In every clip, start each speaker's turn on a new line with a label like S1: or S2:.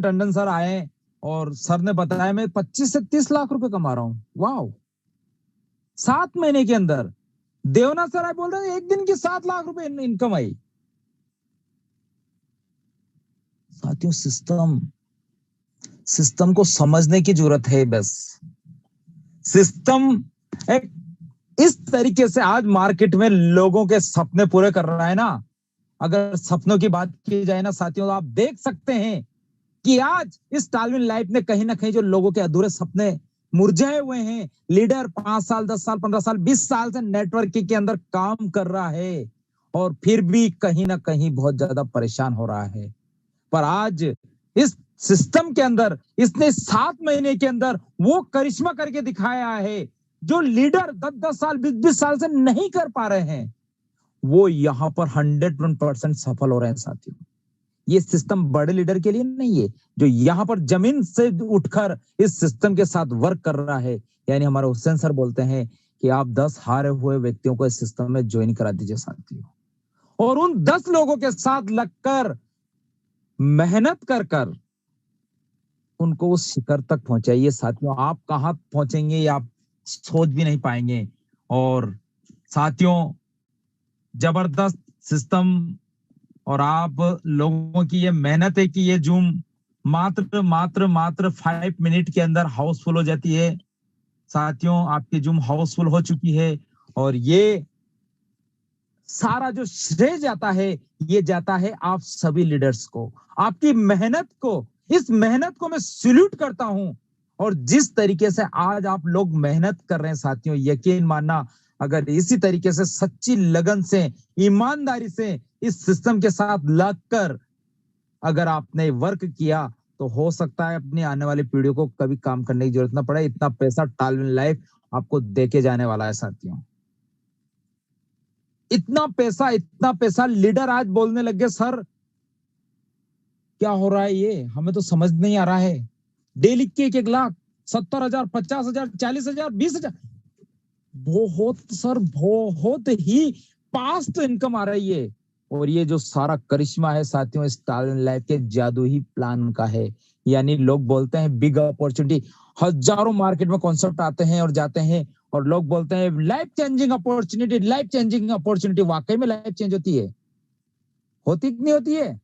S1: Tandon sir आए और sir ने बताया मैं 25 से 30 लाख रुपए कमा रहा हूँ। वाह, 7 महीने के अंदर। देवनाथ सर आए बोल रहे हैं एक दिन की 7 लाख रुपए इनकम आई। साथियों, सिस्टम को समझने की जरूरत है। बस सिस्टम एक इस तरीके से आज मार्केट में लोगों के सपने पूरे कर रहा है ना। अगर सपनों की बात की जाए ना साथियों, तो आप देख सकते हैं कि आज इस टालविन लाइफ ने कहीं ना कहीं जो लोगों के अधूरे सपने मुरझाए हुए हैं, लीडर 5 साल 10 साल 15 साल 20 साल से नेटवर्किंग के अंदर काम कर रहा है और फिर भी कहीं ना कहीं बहुत ज्यादा परेशान हो रहा है। पर आज इस सिस्टम के अंदर इसने 7 महीने के अंदर वो करिश्मा करके दिखाया है जो लीडर 10-10 साल 20-20 साल से नहीं कर पा रहे हैं। वो यहां पर 100% सफल हो रहे हैं साथियों। ये सिस्टम बड़े लीडर के लिए नहीं है, जो यहां पर जमीन से उठकर इस सिस्टम के साथ वर्क कर रहा है। यानी हमारे हुसैन सर बोलते हैं कि आप 10 हारे हुए व्यक्तियों को इस सिस्टम में ज्वाइन करा दीजिए साथियों, और उन 10 लोगों के साथ लगकर मेहनत कर कर उनको उस शिखर तक पहुंचाइए साथियों। आप कहां पहुंचेंगे ये आप सोच भी नहीं पाएंगे। और साथियों, जबरदस्त सिस्टम और आप लोगों की ये मेहनत है कि ये जूम मात्र मात्र मात्र 5 मिनट के अंदर हाउसफुल हो जाती है साथियों। आपकी जूम हाउसफुल हो चुकी है और ये सारा जो श्रेय जाता है ये जाता है आप सभी लीडर्स को, आपकी मेहनत को। इस मेहनत को मैं सैल्यूट करता हूं। और जिस तरीके से आज आप लोग मेहनत कर रहे हैं साथियों, यकीन मानना, अगर इसी तरीके से सच्ची लगन से ईमानदारी से इस सिस्टम के साथ लगकर अगर आपने वर्क किया तो हो सकता है अपनी आने वाली पीढ़ियों को कभी काम करने की जरूरत ना पड़े। इतना पैसा टालविन लाइफ आपको देके जाने वाला है साथियों। इतना पैसा लीडर आज बोलने लग गए, सर क्या हो रहा है, ये हमें तो समझ नहीं आ रहा है। डेली के 1-1 लाख, 70,000, 50,000, 40,000, 20,000, बहुत सर बहुत ही पास्ट इनकम आ रही है। और ये जो सारा करिश्मा है साथियों, इस टालविन लाइफ के जादू ही प्लान का है। यानी लोग बोलते हैं बिग अपॉर्चुनिटी, हजारों मार्केट में कॉन्सेप्ट आते हैं और जाते हैं, और लोग बोलते हैं life changing opportunity, life changing opportunity. वाकई में लाइफ चेंज होती है? होती कि नहीं होती है?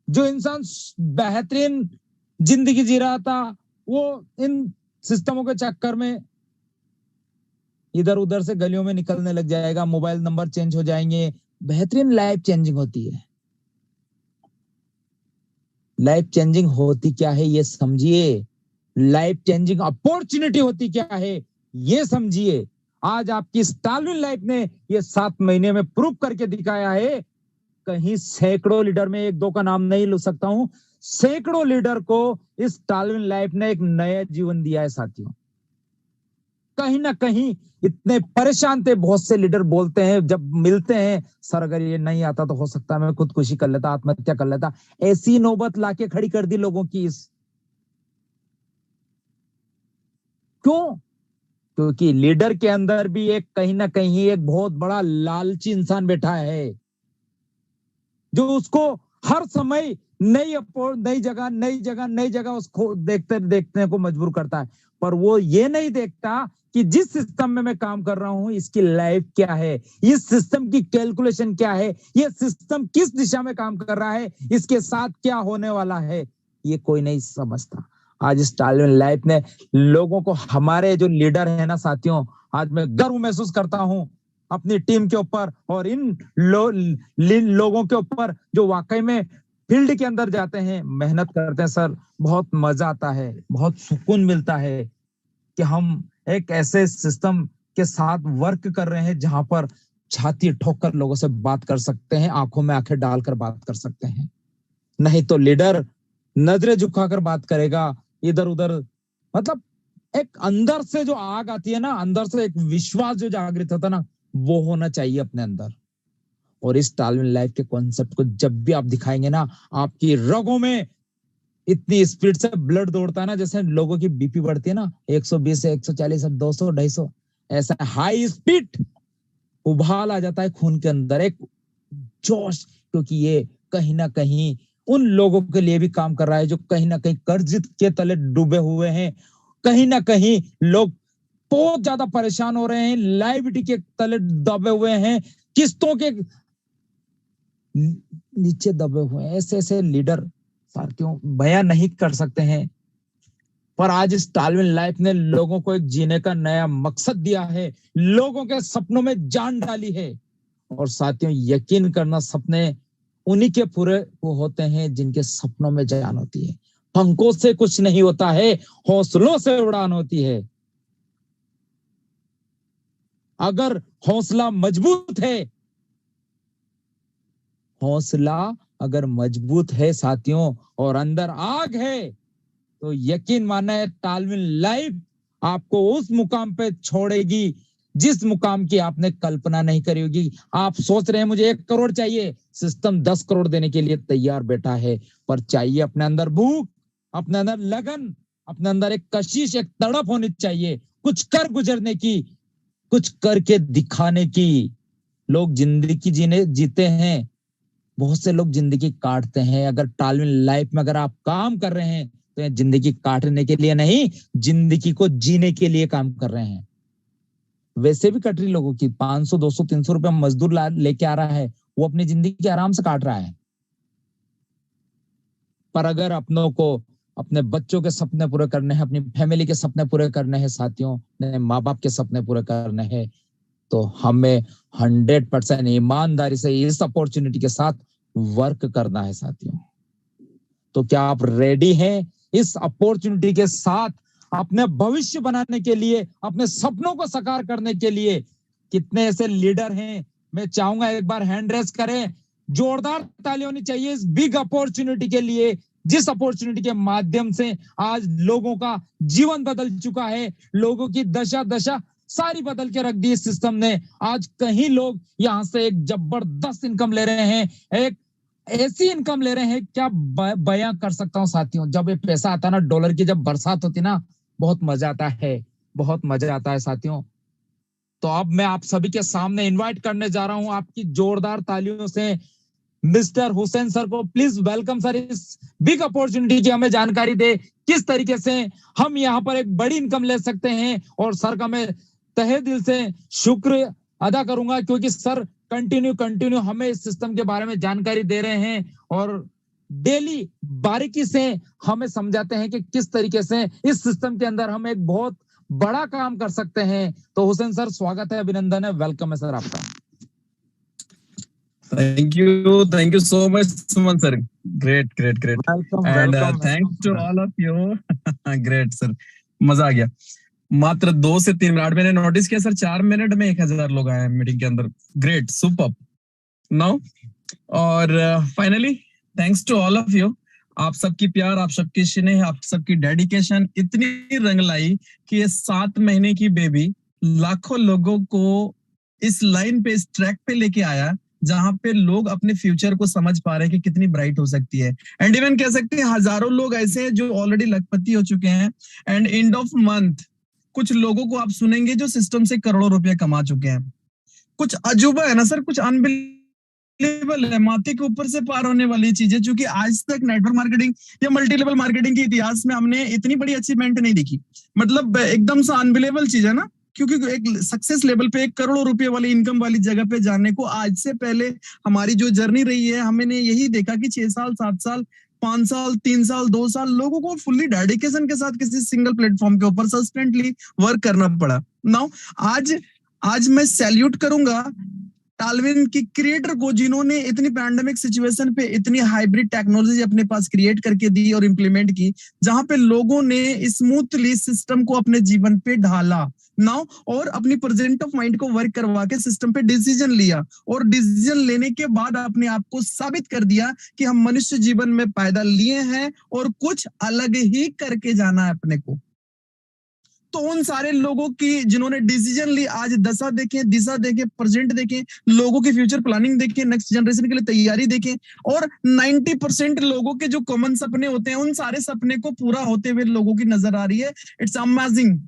S1: जो इंसान बेहतरीन जिंदगी जी रहा था वो इन सिस्टमों के चक्कर में इधर उधर से गलियों में निकलने लग जाएगा, मोबाइल नंबर चेंज हो जाएंगे। बेहतरीन लाइफ चेंजिंग होती है। लाइफ चेंजिंग होती क्या है ये समझिए। लाइफ चेंजिंग अपॉर्चुनिटी होती क्या है ये समझिए। आज आपकी टालविन लाइफ ने ये 7 महीने में प्रूव करके दिखाया है। कहीं सैकड़ों लीडर में 1-2 का नाम नहीं ले सकता हूं, सैकड़ों लीडर को इस टालविन लाइफ ने एक नया जीवन दिया है साथियों। कहीं ना कहीं इतने परेशान थे, बहुत से लीडर बोलते हैं जब मिलते हैं, सर अगर ये नहीं आता तो हो सकता है मैं खुदकुशी कर लेता, आत्महत्या कर लेता। ऐसी नौबत लाके खड़ी कर दी लोगों की। इस क्यों? क्योंकि लीडर के अंदर भी एक कहीं ना कहीं एक बहुत बड़ा लालची इंसान बैठा है, जो उसको हर समय नई जगह उसको देखते देखने को मजबूर करता है। पर वो ये नहीं देखता कि जिस सिस्टम में मैं काम कर रहा हूं इसकी लाइफ क्या है, इस सिस्टम की कैलकुलेशन क्या है, ये सिस्टम किस दिशा में काम कर रहा है, इसके साथ क्या होने वाला है, ये कोई नहीं समझता। आज इस टालविन लाइफ ने लोगों को, हमारे जो लीडर है ना साथियों, आज मैं गर्व महसूस करता हूं अपनी टीम के ऊपर और इन लोगों के ऊपर जो वाकई में फील्ड के अंदर जाते हैं, मेहनत करते हैं। सर बहुत मजा आता है, बहुत सुकून मिलता है कि हम एक ऐसे सिस्टम के साथ वर्क कर रहे हैं जहां पर छाती ठोक कर लोगों से बात कर सकते हैं, आंखों में आंखें डालकर बात कर सकते हैं। नहीं तो लीडर नजरें झुकाकर बात करेगा इधर उधर। मतलब एक अंदर से जो आग आती है ना, अंदर से एक विश्वास जो जागृत होता है ना, वो होना चाहिए अपने अंदर। और इस टालविन लाइफ के कॉन्सेप्ट को जब भी आप दिखाएंगे ना, आपकी रगों में इतनी स्पीड से ब्लड दौड़ता है ना, जैसे लोगों की बीपी बढ़ती है ना 120 से 140 से 200 250, ऐसा हाई स्पीड उबाल आ जाता है खून के अंदर, एक जोश। क्योंकि ये कहीं ना कहीं उन लोगों के लिए भी काम कर रहा है जो कहीं ना कहीं कर्ज के तले डूबे हुए हैं। कहीं ना कहीं लोग बहुत ज्यादा परेशान हो रहे हैं, लाइबिलिटी के तले दबे हुए हैं, किस्तों के नीचे दबे हुए हैं। ऐसे ऐसे लीडर साथियों बयां नहीं कर सकते हैं, पर आज इस तालविन लाइफ ने लोगों को एक जीने का नया मकसद दिया है, लोगों के सपनों में जान डाली है। और साथियों यकीन करना, सपने उन्हीं के पूरे वो होते हैं जिनके सपनों में जान होती है। पंखों से कुछ नहीं होता है, हौसलों से उड़ान होती है। अगर हौसला मजबूत है, हौसला अगर मजबूत है साथियों, और अंदर आग है, तो यकीन माना है तालविन लाइफ आपको उस मुकाम पे छोड़ेगी जिस मुकाम की आपने कल्पना नहीं करी होगी। आप सोच रहे हैं मुझे 1 करोड़ चाहिए, सिस्टम 10 करोड़ देने के लिए तैयार बैठा है। पर चाहिए अपने अंदर भूख, अपने अंदर लगन, अपने अंदर एक कशिश, एक तड़प होनी चाहिए, कुछ कर गुजरने की, कुछ करके दिखाने की। लोग जिंदगी जीते हैं, बहुत से लोग जिंदगी काटते हैं। अगर तालविन लाइफ में अगर आप काम कर रहे हैं तो ये जिंदगी काटने के लिए नहीं, जिंदगी को जीने के लिए काम कर रहे हैं। वैसे भी कटरी लोगों की 500 200 300 रुपए मजदूर लेके आ रहा है, वो अपनी जिंदगी आराम से काट रहा है। पर अगर अपनों को अपने बच्चों के सपने पूरे करने हैं, अपनी फैमिली के सपने पूरे करने हैं साथियों, अपने माँ बाप के सपने पूरे करने हैं, तो हमें 100% ईमानदारी से इस अपॉर्चुनिटी के साथ वर्क करना है साथियों। तो क्या आप रेडी हैं इस अपॉर्चुनिटी के साथ अपने भविष्य बनाने के लिए, अपने सपनों को साकार करने के लिए? कितने ऐसे लीडर हैं, मैं चाहूंगा एक बार हैंड रेस करें। जोरदार ताली होनी चाहिए इस बिग अपॉर्चुनिटी के लिए, जिस अपॉर्चुनिटी के माध्यम से आज लोगों का जीवन बदल चुका है, लोगों की दशा दशा सारी बदल के रख दी इस सिस्टम ने। आज कहीं लोग यहां से एक जबरदस्त इनकम ले रहे हैं, एक ऐसी इनकम ले रहे हैं, क्या बयां कर सकता हूं साथियों। जब ये पैसा आता ना, डॉलर की जब बरसात होती ना, बहुत मजा आता है, बहुत मजा आता है साथियों। तो अब मैं आप सभी के सामने इनवाइट करने जा रहा हूं आपकी जोरदार तालियों से मिस्टर हुसैन सर को। प्लीज वेलकम सर, इस बिग अपॉर्चुनिटी की हमें जानकारी दे, किस तरीके से हम यहाँ पर एक बड़ी इनकम ले सकते हैं। और सर का मैं तहे दिल से शुक्र अदा करूंगा, क्योंकि सर कंटिन्यू हमें इस सिस्टम के बारे में जानकारी दे रहे हैं और डेली बारीकी से हमें समझाते हैं कि किस तरीके से इस सिस्टम के अंदर हम एक बहुत बड़ा काम कर सकते हैं। तो हुसैन सर स्वागत है, अभिनंदन है, वेलकम है सर आपका।
S2: Thank you so much, Suman sir. Great.
S1: Welcome
S2: And
S1: welcome
S2: thanks to all of you. Great sir, मजा आ गया। मात्र 2 से 3 मिनट मैंने नोटिस किया सर, 4 मिनट में 1000 लोग आए हैं मीटिंग के अंदर। Great, super. नाउ और finally thanks to all of you. आप सबकी प्यार, आप सबकी स्नेह, आप सबकी डेडिकेशन इतनी रंग लाई कि ये 7 महीने की बेबी लाखों लोगों को इस लाइन पे, इस ट्रैक पे लेके आया, जहां पे लोग अपने फ्यूचर को समझ पा रहे हैं कि कितनी ब्राइट हो सकती है। एंड इवन कह सकते हैं हजारों लोग ऐसे हैं जो ऑलरेडी लखपति हो चुके हैं। एंड एंड ऑफ मंथ कुछ लोगों को आप सुनेंगे जो सिस्टम से करोड़ों रुपए कमा चुके हैं। कुछ अजूबा है ना सर, कुछ अनबिलीवेबल है, माथे के ऊपर से पार होने वाली चीजें, क्योंकि आज तक नेटवर्क मार्केटिंग या मल्टी लेवल मार्केटिंग के इतिहास में हमने इतनी बड़ी अचीवमेंट नहीं देखी। मतलब एकदम से अनबिलीवेबल चीज है ना, क्योंकि एक सक्सेस लेवल पे 1 करोड़ रुपए वाली इनकम वाली जगह पे जाने को आज से पहले हमारी जो जर्नी रही है, हमने यही देखा कि 6 साल 7 साल 5 साल 3 साल 2 साल लोगों को फुल्ली डेडिकेशन के साथ किसी सिंगल प्लेटफॉर्म के ऊपर सस्टेंटली वर्क करना पड़ा। नाउ आज मैं सैल्यूट करूंगा तालविन की क्रिएटर को, जिन्होंने इतनी पैंडेमिक सिचुएशन पे इतनी हाइब्रिड टेक्नोलॉजी अपने पास क्रिएट करके दी और इंप्लीमेंट की, जहां पे लोगों ने स्मूथली सिस्टम को अपने जीवन पे ढाला नाउ, और अपनी प्रेजेंट ऑफ माइंड को वर्क करवा के सिस्टम पे डिसीजन लिया, और डिसीजन लेने के बाद अपने आप को साबित कर दिया कि हम मनुष्य जीवन में पैदा लिए हैं और कुछ अलग ही करके जाना है अपने को। तो उन सारे लोगों की जिन्होंने डिसीजन ली, आज दशा देखें, दिशा देखें, प्रेजेंट देखें, लोगों की फ्यूचर प्लानिंग देखें, नेक्स्ट जनरेशन के लिए तैयारी देखें, और 90% लोगों के जो कॉमन सपने होते हैं, उन सारे सपने को पूरा होते हुए लोगों की नजर आ रही है। It's amazing.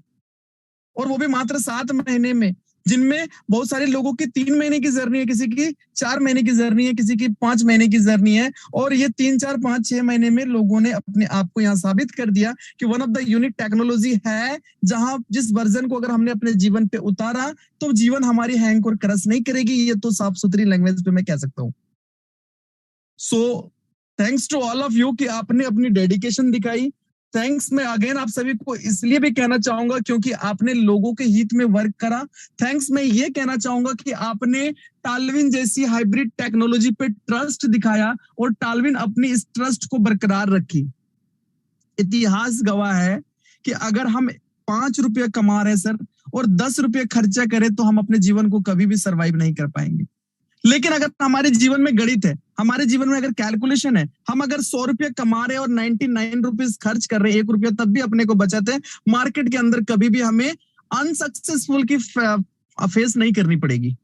S2: और वो भी मात्र 7 महीने में। जिनमें बहुत सारे लोगों की 3 महीने की जर्नी है, किसी की 4 महीने की जर्नी है, किसी की 5 महीने की जर्नी है। और ये 3, 4, 5, 6 महीने में लोगों ने अपने आप को यहाँ साबित कर दिया कि one of the unique technology है, जहां जिस वर्जन को अगर हमने अपने जीवन पे उतारा तो जीवन हमारी हैंग और क्रश नहीं करेगी। ये तो साफ सुथरी लैंग्वेज पे मैं कह सकता हूँ। So thanks to all of you कि आपने अपनी डेडिकेशन दिखाई। थैंक्स मैं अगेन आप सभी को इसलिए भी कहना चाहूंगा क्योंकि आपने लोगों के हित में वर्क करा। थैंक्स मैं ये कहना चाहूंगा कि आपने टालविन जैसी हाइब्रिड टेक्नोलॉजी पे ट्रस्ट दिखाया और टालविन अपनी इस ट्रस्ट को बरकरार रखी। इतिहास गवाह है कि अगर हम 5 रुपये कमा रहे सर और 10 रुपये खर्चा करें तो हम अपने जीवन को कभी भी सरवाइव नहीं कर पाएंगे। लेकिन अगर हमारे जीवन में गणित है, हमारे जीवन में अगर कैलकुलेशन है, हम अगर 100 रुपये कमा रहे हैं और 99 रुपीज खर्च कर रहे हैं, 1 रुपया तब भी अपने को बचत है, मार्केट के अंदर कभी भी हमें अनसक्सेसफुल की फेस नहीं करनी पड़ेगी।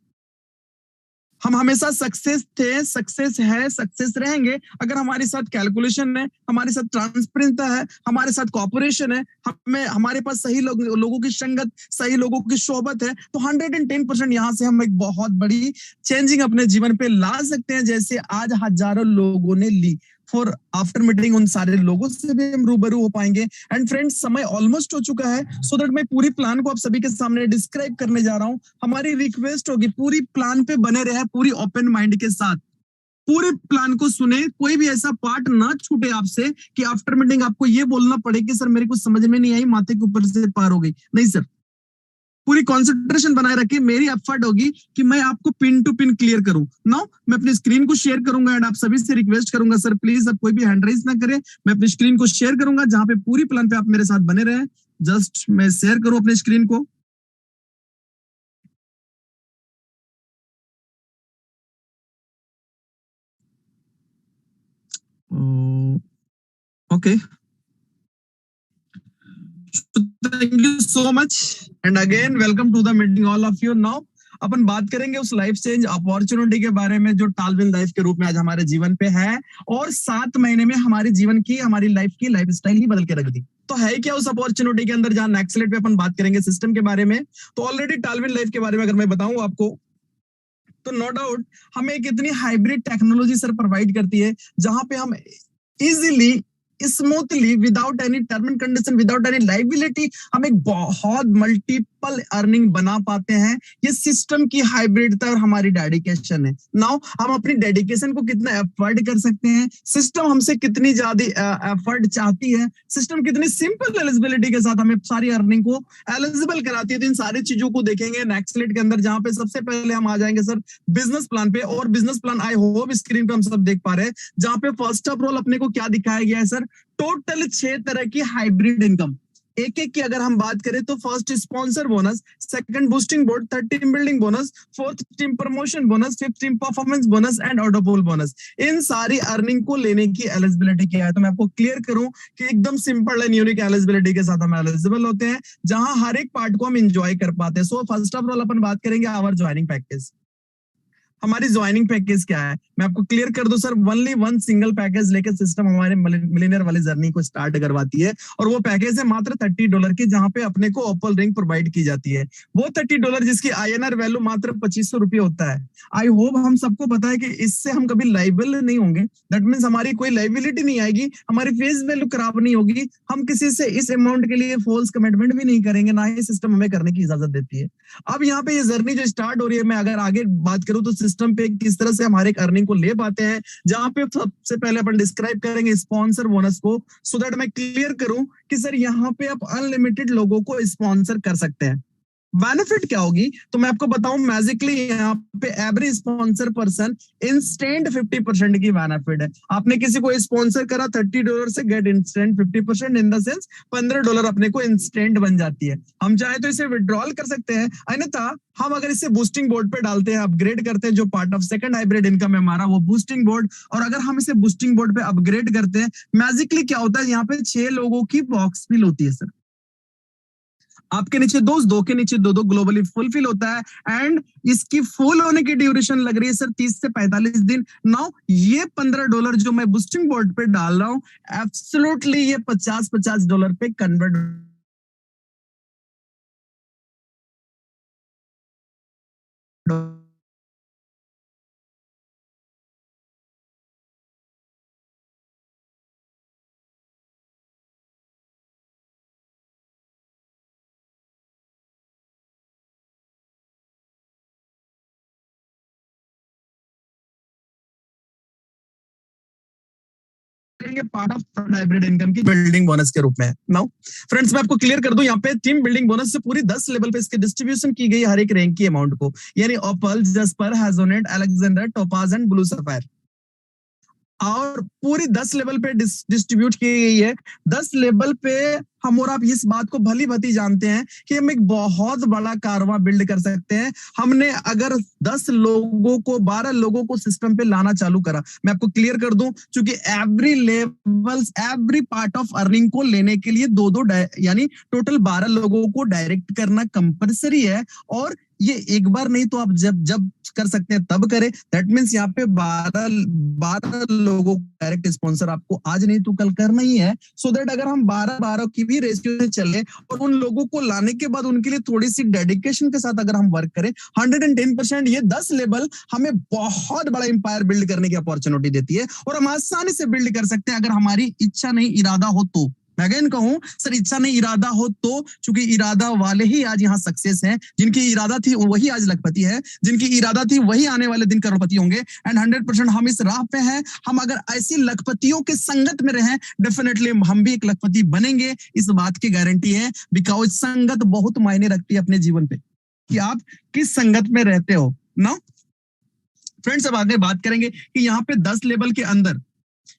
S2: हम हमेशा सक्सेस थे, सक्सेस है, सक्सेस रहेंगे अगर हमारे साथ कैलकुलेशन है, हमारे साथ ट्रांसपेरेंसता है, हमारे साथ कॉपरेशन है, हमें हमारे पास सही लोगों की संगत, सही लोगों की सोहबत है, तो 110% यहाँ से हम एक बहुत बड़ी चेंजिंग अपने जीवन पे ला सकते हैं, जैसे आज हजारों लोगों ने ली। फॉर आफ्टर मीटिंग उन सारे लोगों से भी हम रूबरू हो पाएंगे। एंड फ्रेंड्स, समय ऑलमोस्ट हो चुका है, सो दैट मैं पूरी प्लान को आप सभी के सामने डिस्क्राइब करने जा रहा हूं। हमारी रिक्वेस्ट होगी पूरी प्लान पे बने रहे, पूरी ओपन माइंड के साथ पूरे प्लान को सुने, कोई भी ऐसा पार्ट ना छूटे आपसे कि आफ्टर मीटिंग आपको ये बोलना पड़े कि सर मेरे को समझ में नहीं आई, माथे के ऊपर से पार हो गई। नहीं सर, पूरी कंसंट्रेशन बनाए रखिए। मेरी एफर्ट होगी कि मैं आपको पिन टू पिन क्लियर करूं। नाउ मैं अपनी स्क्रीन को शेयर करूंगा एंड आप सभी से रिक्वेस्ट करूंगा सर प्लीज अब कोई भी हैंड राइज ना करे। मैं अपनी स्क्रीन को शेयर करूंगा जहां पे पूरी प्लान पे आप मेरे साथ बने रहे। जस्ट मैं शेयर करूं अपनी स्क्रीन को। Okay, thank you so much and again welcome to the meeting all of you. Now अपन बात करेंगे उस लाइफ चेंज अपॉर्चुनिटी के बारे में जो टालविन लाइफ के रूप में आज हमारे जीवन पे है और 7 महीने में हमारे जीवन की, हमारी लाइफ की लाइफ स्टाइल ही बदल के रख दी। तो है क्या उस अपॉर्चुनिटी के अंदर, जहां नेक्स्ट स्लाइड पे अपन बात करेंगे सिस्टम के बारे में। तो ऑलरेडी टालविन लाइफ के बारे में अगर मैं बताऊं आपको तो नो डाउट हमें एक इतनी हाइब्रिड टेक्नोलॉजी सर प्रोवाइड करती है जहां पे हम easily, smoothly, without any term and condition, without any liability हम एक बहुत मल्टीपल अर्निंग बना पाते हैं। ये सिस्टम की हाइब्रिडता और हमारी डेडिकेशन है। नाउ हम अपनी डेडिकेशन को कितना एफर्ट कर सकते हैं, सिस्टम हमसे कितनी ज्यादा एफर्ट चाहती है, सिस्टम कितनी सिंपल एलिजिबिलिटी के साथ हमें सारी अर्निंग को एलिजिबल कराती है। तो इन सारी चीजों को देखेंगे नेक्स्ट स्लाइड के अंदर, जहां पे सबसे पहले हम आ जाएंगे सर बिजनेस प्लान पे। और business plan I hope screen पे हम सब देख पा रहे हैं, जहां पे फर्स्ट ऑफ ऑल अपने को क्या दिखाया गया है सर, टोटल 6 तरह की हाइब्रिड इनकम। एक एक की अगर हम बात करें तो first sponsor bonus, second boosting board, third team building bonus, fourth team promotion bonus, fifth team performance bonus and autopool bonus. इन सारी अर्निंग को लेने की एलिजिबिलिटी क्या है, तो मैं आपको क्लियर करूं कि एकदम सिंपल एंड यूनिक एलिजिबिलिटी के साथ हम एलिजिबल होते हैं, जहां हर एक पार्ट को हम इंजॉय कर पाते हैं। सो फर्स्ट ऑफ ऑल अपन बात करेंगे आवर ज्वाइनिंग पैकेज। हमारी ज्वाइनिंग पैकेज क्या है, मैं आपको क्लियर कर दूं sir, only one single package लेकर सिस्टम हमारे मिलियनर वाली जर्नी को स्टार्ट करवाती है। और वो पैकेज है मात्र $30 की, जहां पे अपने को ओपल रिंग प्रोवाइड की जाती है। वो $30 जिसकी INR वैल्यू मात्र 2500 रुपये होता है। आई होप हम सबको पता है कि इससे हम कभी लाइबल नहीं होंगे। दैट मीन्स हमारी कोई लाइबिलिटी नहीं आएगी, हमारी फेस वैल्यू खराब नहीं होगी, हम किसी से इस अमाउंट के लिए फॉल्स कमिटमेंट भी नहीं करेंगे, ना ही सिस्टम हमें करने की इजाजत देती है। अब यहाँ पे ये जर्नी जो स्टार्ट हो रही है, मैं अगर आगे बात करूं तो सिस्टम पे किस तरह से हमारे अर्निंग को ले पाते हैं, जहां पे सबसे पहले अपन डिस्क्राइब करेंगे स्पॉन्सर बोनस को, सो दैट मैं क्लियर करूं कि सर यहाँ पे आप अनलिमिटेड लोगों को स्पॉन्सर कर सकते हैं। बेनिफिट क्या होगी तो मैं आपको बताऊं, मैजिकली यहाँ पे एवरी स्पॉन्सर पर्सन इंस्टेंट 50% की बेनिफिट है। आपने किसी को स्पॉन्सर करा $30 से get instant 50%, in the sense $15 अपने को इंस्टेंट बन जाती है। हम चाहे तो इसे विड्रॉल कर सकते हैं, अन्यथा हम अगर इसे बूस्टिंग बोर्ड पे डालते हैं, अपग्रेड करते हैं, जो part of second hybrid income है हमारा वो बूस्टिंग बोर्ड, और अगर हम इसे बूस्टिंग बोर्ड पे अपग्रेड करते हैं, मैजिकली क्या होता है, यहाँ पे 6 लोगों की बॉक्स फिल होती है सर। आपके नीचे दो के नीचे दो ग्लोबली फुलफिल होता है। एंड इसकी फुल होने की ड्यूरेशन लग रही है सर 30 से 45 दिन। नाउ ये $15 जो मैं बूस्टिंग बोर्ड पे डाल रहा हूं, एब्सोल्युटली ये $50 पे convert part of hybrid income की बिल्डिंग बोनस के रूप में। नाउ फ्रेंड्स, मैं आपको क्लियर कर दूं, यहाँ पे टीम बिल्डिंग बोनस से पूरी 10 लेवल पे इसके डिस्ट्रीब्यूशन की गई हर एक रैंक की अमाउंट को, यानी opal, jasper, hessonite, Alexander, topaz and blue sapphire, और पूरी 10 लेवल पे डिस्ट्रीब्यूट की गई है। 10 लेवल पे हम और आप इस बात को भली भांति जानते हैं कि हम एक बहुत बड़ा कारवां बिल्ड कर सकते हैं। हमने अगर 10 लोगों को, 12 लोगों को सिस्टम पे लाना चालू करा, मैं आपको क्लियर कर दूं, क्योंकि every level, every part of earning को लेने के लिए दो दो यानी टोटल 12 लोगों को डायरेक्ट करना कंपलसरी है। और ये एक बार नहीं तो आप जब जब कर सकते हैं तब करें। दैट मीन्स यहाँ पे 12 लोगों को डायरेक्ट स्पॉन्सर आपको आज नहीं तो कल करना ही है, सो दैट अगर हम 12-12 की भी रेशियो से चले और उन लोगों को लाने के बाद उनके लिए थोड़ी सी डेडिकेशन के साथ अगर हम वर्क करें, 110% ये 10 लेवल हमें बहुत बड़ा एम्पायर बिल्ड करने की अपॉर्चुनिटी देती है, और हम आसानी से बिल्ड कर सकते हैं अगर हमारी इच्छा नहीं इरादा हो तो। मैं अगेन कहूं सर, इच्छा नहीं इरादा हो तो, क्योंकि इरादा वाले ही आज यहाँ सक्सेस हैं, जिनकी इरादा थी वही आज लखपति है, जिनकी इरादा थी वही आने वाले दिन करोड़पति होंगे। एंड 100% हम इस राह पे हैं। हम अगर ऐसी लखपतियों के संगत में रहें, डेफिनेटली हम भी एक लखपति बनेंगे, इस बात की गारंटी है। बिकॉज संगत बहुत मायने रखती है अपने जीवन पे, कि आप किस संगत में रहते हो। ना फ्रेंड्स, अब आगे बात करेंगे कि यहाँ पे 10 लेवल के अंदर,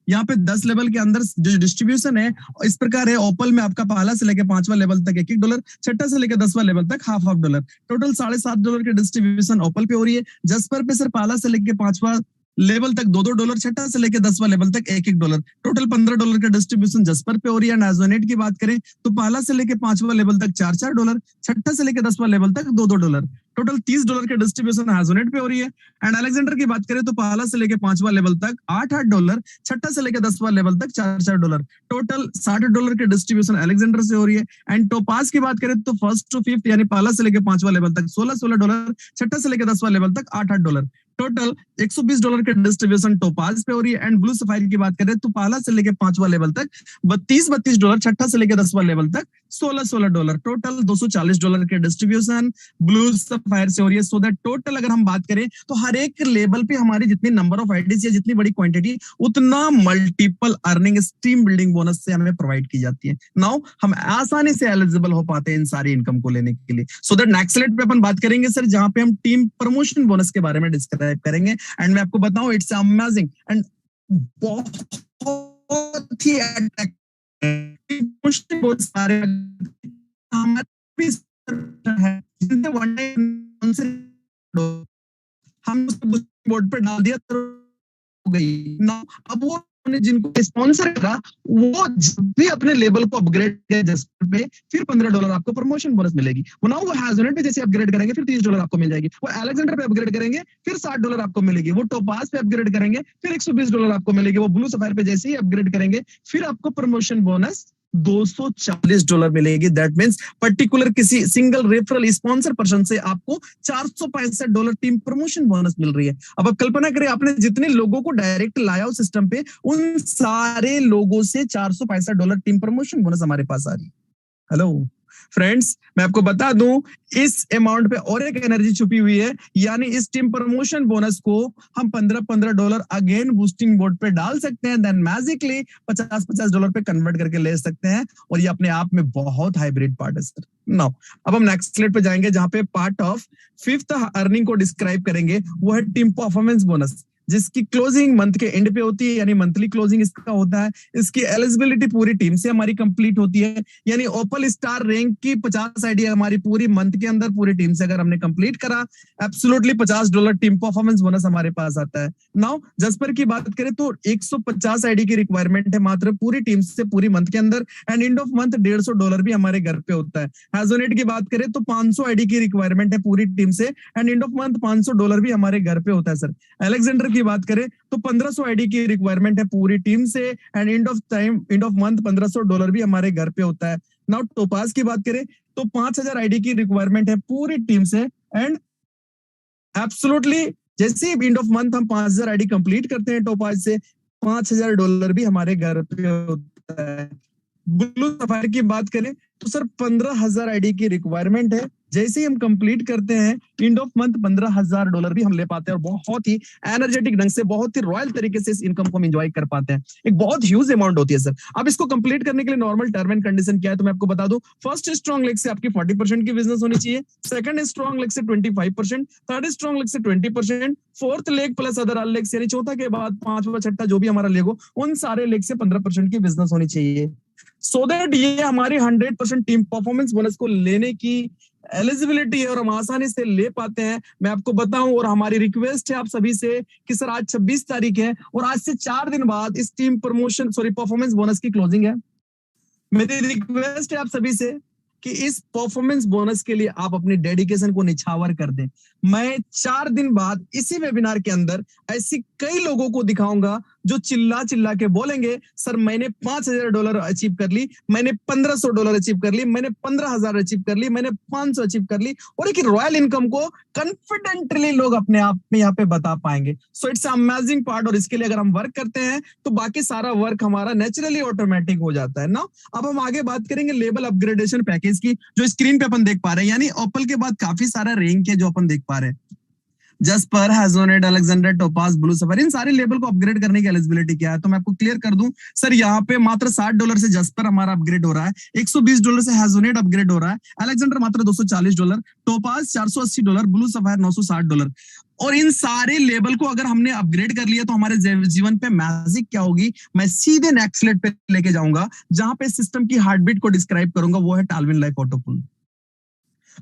S2: यहाँ पे 10 लेवल के अंदर जो डिस्ट्रीब्यूशन है इस प्रकार है। ओपल में आपका पहला से लेकर 5वां लेवल तक $1-1, छठा से लेकर 10वां लेवल तक $50-50, टोटल $7.5 के डिस्ट्रीब्यूशन ओपल पे हो रही है। जस्पर पे सर पहला से लेकर 5वां लेवल तक $2-2, छठा से लेकर 10वां लेवल तक $1-1, टोटल $15 का डिस्ट्रीब्यूशन जस्पर पे हो रही है। नाजोनेट की बात करें तो पहला से लेकर 5वां लेवल तक $4-4, छठा से लेकर 10वां लेवल तक $2-2, टोटल $30 के डिस्ट्रीब्यूशन हाइजोनेट पे हो रही है। एंड अलेक्जेंडर की बात करें तो पहला से लेकर 5वां लेवल तक $8-8, छठा से लेकर 10वां लेवल तक $4-4, टोटल $60 के डिस्ट्रीब्यूशन अलेक्जेंडर से हो रही है। एंड टोपाज की बात करें तो फर्स्ट टू फिफ्थ यानी पहला से लेकर 5वां लेवल तक $16-16, छठा से लेकर 10वां लेवल तक $8-8, टोटल $120 के डिस्ट्रीब्यूशन टोपाज पे हो रही है। एंड ब्लू सफायर की बात करें तो पहला से लेकर 5वां लेवल तक $32-32, छठा से लेकर 10वां लेवल तक $16-16, टोटल $240 के डिस्ट्रीब्यूशन ब्लू सफायर से हो रही है। सो दैट टोटल अगर हम बात करें तो हर एक लेवल पे हमारी जितनी नंबर ऑफ आईडीज या जितनी बड़ी क्वांटिटी, उतना multiple earning stream building bonus से हमें प्रोवाइड की जाती है। नाउ हम आसानी से एलिजिबल हो पाते हैं इन सारी इनकम को लेने के लिए। सो दैट नेक्स्ट स्लाइड पे अपन बात करेंगे सर, जहां पे हम टीम प्रमोशन बोनस के बारे में डिस्क्राइब करेंगे। एंड मैं आपको बताऊं, इट्स अमेजिंग एंड बहुत ही सारे हमारे है, वन हम बोर्ड पे डाल दिया तो हो गई ना। अब वो जिनको स्पॉन्सर करा, वो जब भी अपने लेवल को अपग्रेड किया जस्पर पे, फिर $15 आपको प्रमोशन बोनस मिलेगी। वो ना वो हाइजोनेट पे जैसे अपग्रेड करेंगे फिर $30 आपको मिल जाएगी। वो अलेक्जेंडर पे अपग्रेड करेंगे फिर $60 आपको मिलेगी। वो टोपाज पे अपग्रेड करेंगे फिर $120 आपको मिलेगी। वो ब्लू सफायर पे जैसे ही अपग्रेड करेंगे फिर आपको प्रमोशन बोनस $240 मिलेगी। दैट मीन्स पर्टिकुलर किसी सिंगल रेफरल स्पॉन्सर पर्सन से आपको $465 टीम प्रमोशन बोनस मिल रही है। अब आप कल्पना करें, आपने जितने लोगों को डायरेक्ट लाया उस सिस्टम पे, उन सारे लोगों से $465 टीम प्रमोशन बोनस हमारे पास आ रही है। हेलो फ्रेंड्स, मैं आपको बता दूं, इस अमाउंट पे और एक एनर्जी छुपी हुई है, यानी इस टीम प्रमोशन बोनस को हम $15-15 अगेन बूस्टिंग बोर्ड पे डाल सकते हैं, देन मैजिकली $50-50 पे कन्वर्ट करके ले सकते हैं। और ये अपने आप में बहुत हाइब्रिड पार्ट है सर। नाउ अब हम नेक्स्ट स्लाइड पे जाएंगे, जहां पे पार्ट ऑफ फिफ्थ अर्निंग को डिस्क्राइब करेंगे, वो है टीम परफॉर्मेंस बोनस, जिसकी क्लोजिंग मंथ के एंड पे होती है, यानी मंथली क्लोजिंग इसका होता है। इसकी एलिजिबिलिटी पूरी टीम से हमारी कंप्लीट होती है, यानी ओपल स्टार रैंक की 50 आईडी हमारी पूरी मंथ के अंदर पूरी टीम से अगर हमने कंप्लीट करा, एब्सोल्युटली $50 टीम परफॉर्मेंस बोनस हमारे पास आता है। नाउ जस्पर की बात करें तो 150 आईडी की रिक्वायरमेंट है मात्र पूरी टीम से पूरी मंथ के अंदर, एंड एंड ऑफ मंथ $150 भी हमारे घर पे होता है। हाइजोनेट की बात करें तो 500 आईडी की रिक्वायरमेंट है पूरी टीम से, एंड एंड ऑफ मंथ $500 भी हमारे घर पे होता है सर। अलेक्जेंडर की बात करें तो 1500 आईडी की रिक्वायरमेंट है पूरी टीम से, एंड एंड ऑफ मंथ $1500 भी हमारे घर पे होता है। नाउ टोपाज की बात करें तो 5000 आईडी की रिक्वायरमेंट है पूरी टीम से, एंड एब्सोल्युटली। जैसे ही एंड ऑफ मंथ हम 5000 आईडी कंप्लीट करते हैं टोपाज से, $5000 भी हमारे घर पे होता है। ब्लू सफारी की बात करें तो सर 15,000 आईडी की रिक्वायरमेंट है। जैसे ही हम कंप्लीट करते हैं एंड ऑफ मंथ $15,000 भी हम ले पाते हैं और बहुत ही एनर्जेटिक ढंग से, बहुत ही रॉयल तरीके से इस इनकम को हम एंजॉय कर पाते हैं। एक बहुत ह्यूज अमाउंट होती है सर। अब इसको कंप्लीट करने के लिए नॉर्मल टर्म एंड कंडीशन क्या है तो मैं आपको बता दूं। फर्स्ट स्ट्रॉन्ग लेग से आपकी 40% की बिजनेस होनी चाहिए, सेकंड स्ट्रॉन्ग लेग से 25%, थर्ड स्ट्रॉन्ग लेग से 20%, fourth leg plus other all legs यानी चौथा के बाद पांचवा छठा जो भी हमारा लेग हो उन सारे लेग से 15% की बिजनेस होनी चाहिए। सो दैट ये हमारी 100% टीम परफॉर्मेंस बोनस को लेने की एलिजिबिलिटी है और हम आसानी से ले पाते हैं। मैं आपको बताऊं और हमारी रिक्वेस्ट है आप सभी से कि सर आज 26 तारीख है और आज से 4 दिन बाद इस टीम परफॉर्मेंस बोनस की क्लोजिंग है। मेरी रिक्वेस्ट है आप सभी से कि इस परफॉर्मेंस बोनस के लिए आप अपनी डेडिकेशन को निछावर कर दें। मैं 4 दिन बाद इसी वेबिनार के अंदर ऐसी कई लोगों को दिखाऊंगा जो चिल्ला चिल्ला के बोलेंगे सर मैंने $5,000 अचीव कर ली, मैंने $1,500 अचीव कर ली, मैंने 15,000 अचीव कर ली, मैंने 500 अचीव कर ली और एक रॉयल इनकम को कॉन्फिडेंटली लोग अपने आप में यहाँ पे बता पाएंगे। सो इट्स अमेजिंग पार्ट और इसके लिए अगर हम वर्क करते हैं तो बाकी सारा वर्क हमारा नेचुरली ऑटोमेटिक हो जाता है ना। अब हम आगे बात करेंगे लेवल अपग्रेडेशन पैकेज की, जो स्क्रीन पे अपन देख पा रहे हैं। यानी ओपल के बाद काफी सारा रैंक है जो अपन देख पा रहे हैं। Jasper, hessonite, Alexander, topaz, blue safari, इन सारे लेवल को अपग्रेड करने की एलिजिबिलिटी क्या है तो मैं आपको क्लियर कर दूं। सर यहाँ पे मात्र $60 से जस्पर हमारा अपग्रेड हो रहा है, $120 से हैजोनेट अपग्रेड हो रहा है, अलेक्जेंडर मात्र $240, टोपाज $480, ब्लू सफायर $960। और इन सारे लेवल को अगर हमने अपग्रेड कर लिया तो हमारे जीवन पे मैजिक क्या होगी, मैं सीधे नेक्स्ट स्लेट पे लेके जाऊंगा जहां पे सिस्टम की हार्टबीट को डिस्क्राइब करूंगा, वो है टालविन लाइफ ऑटोपुल।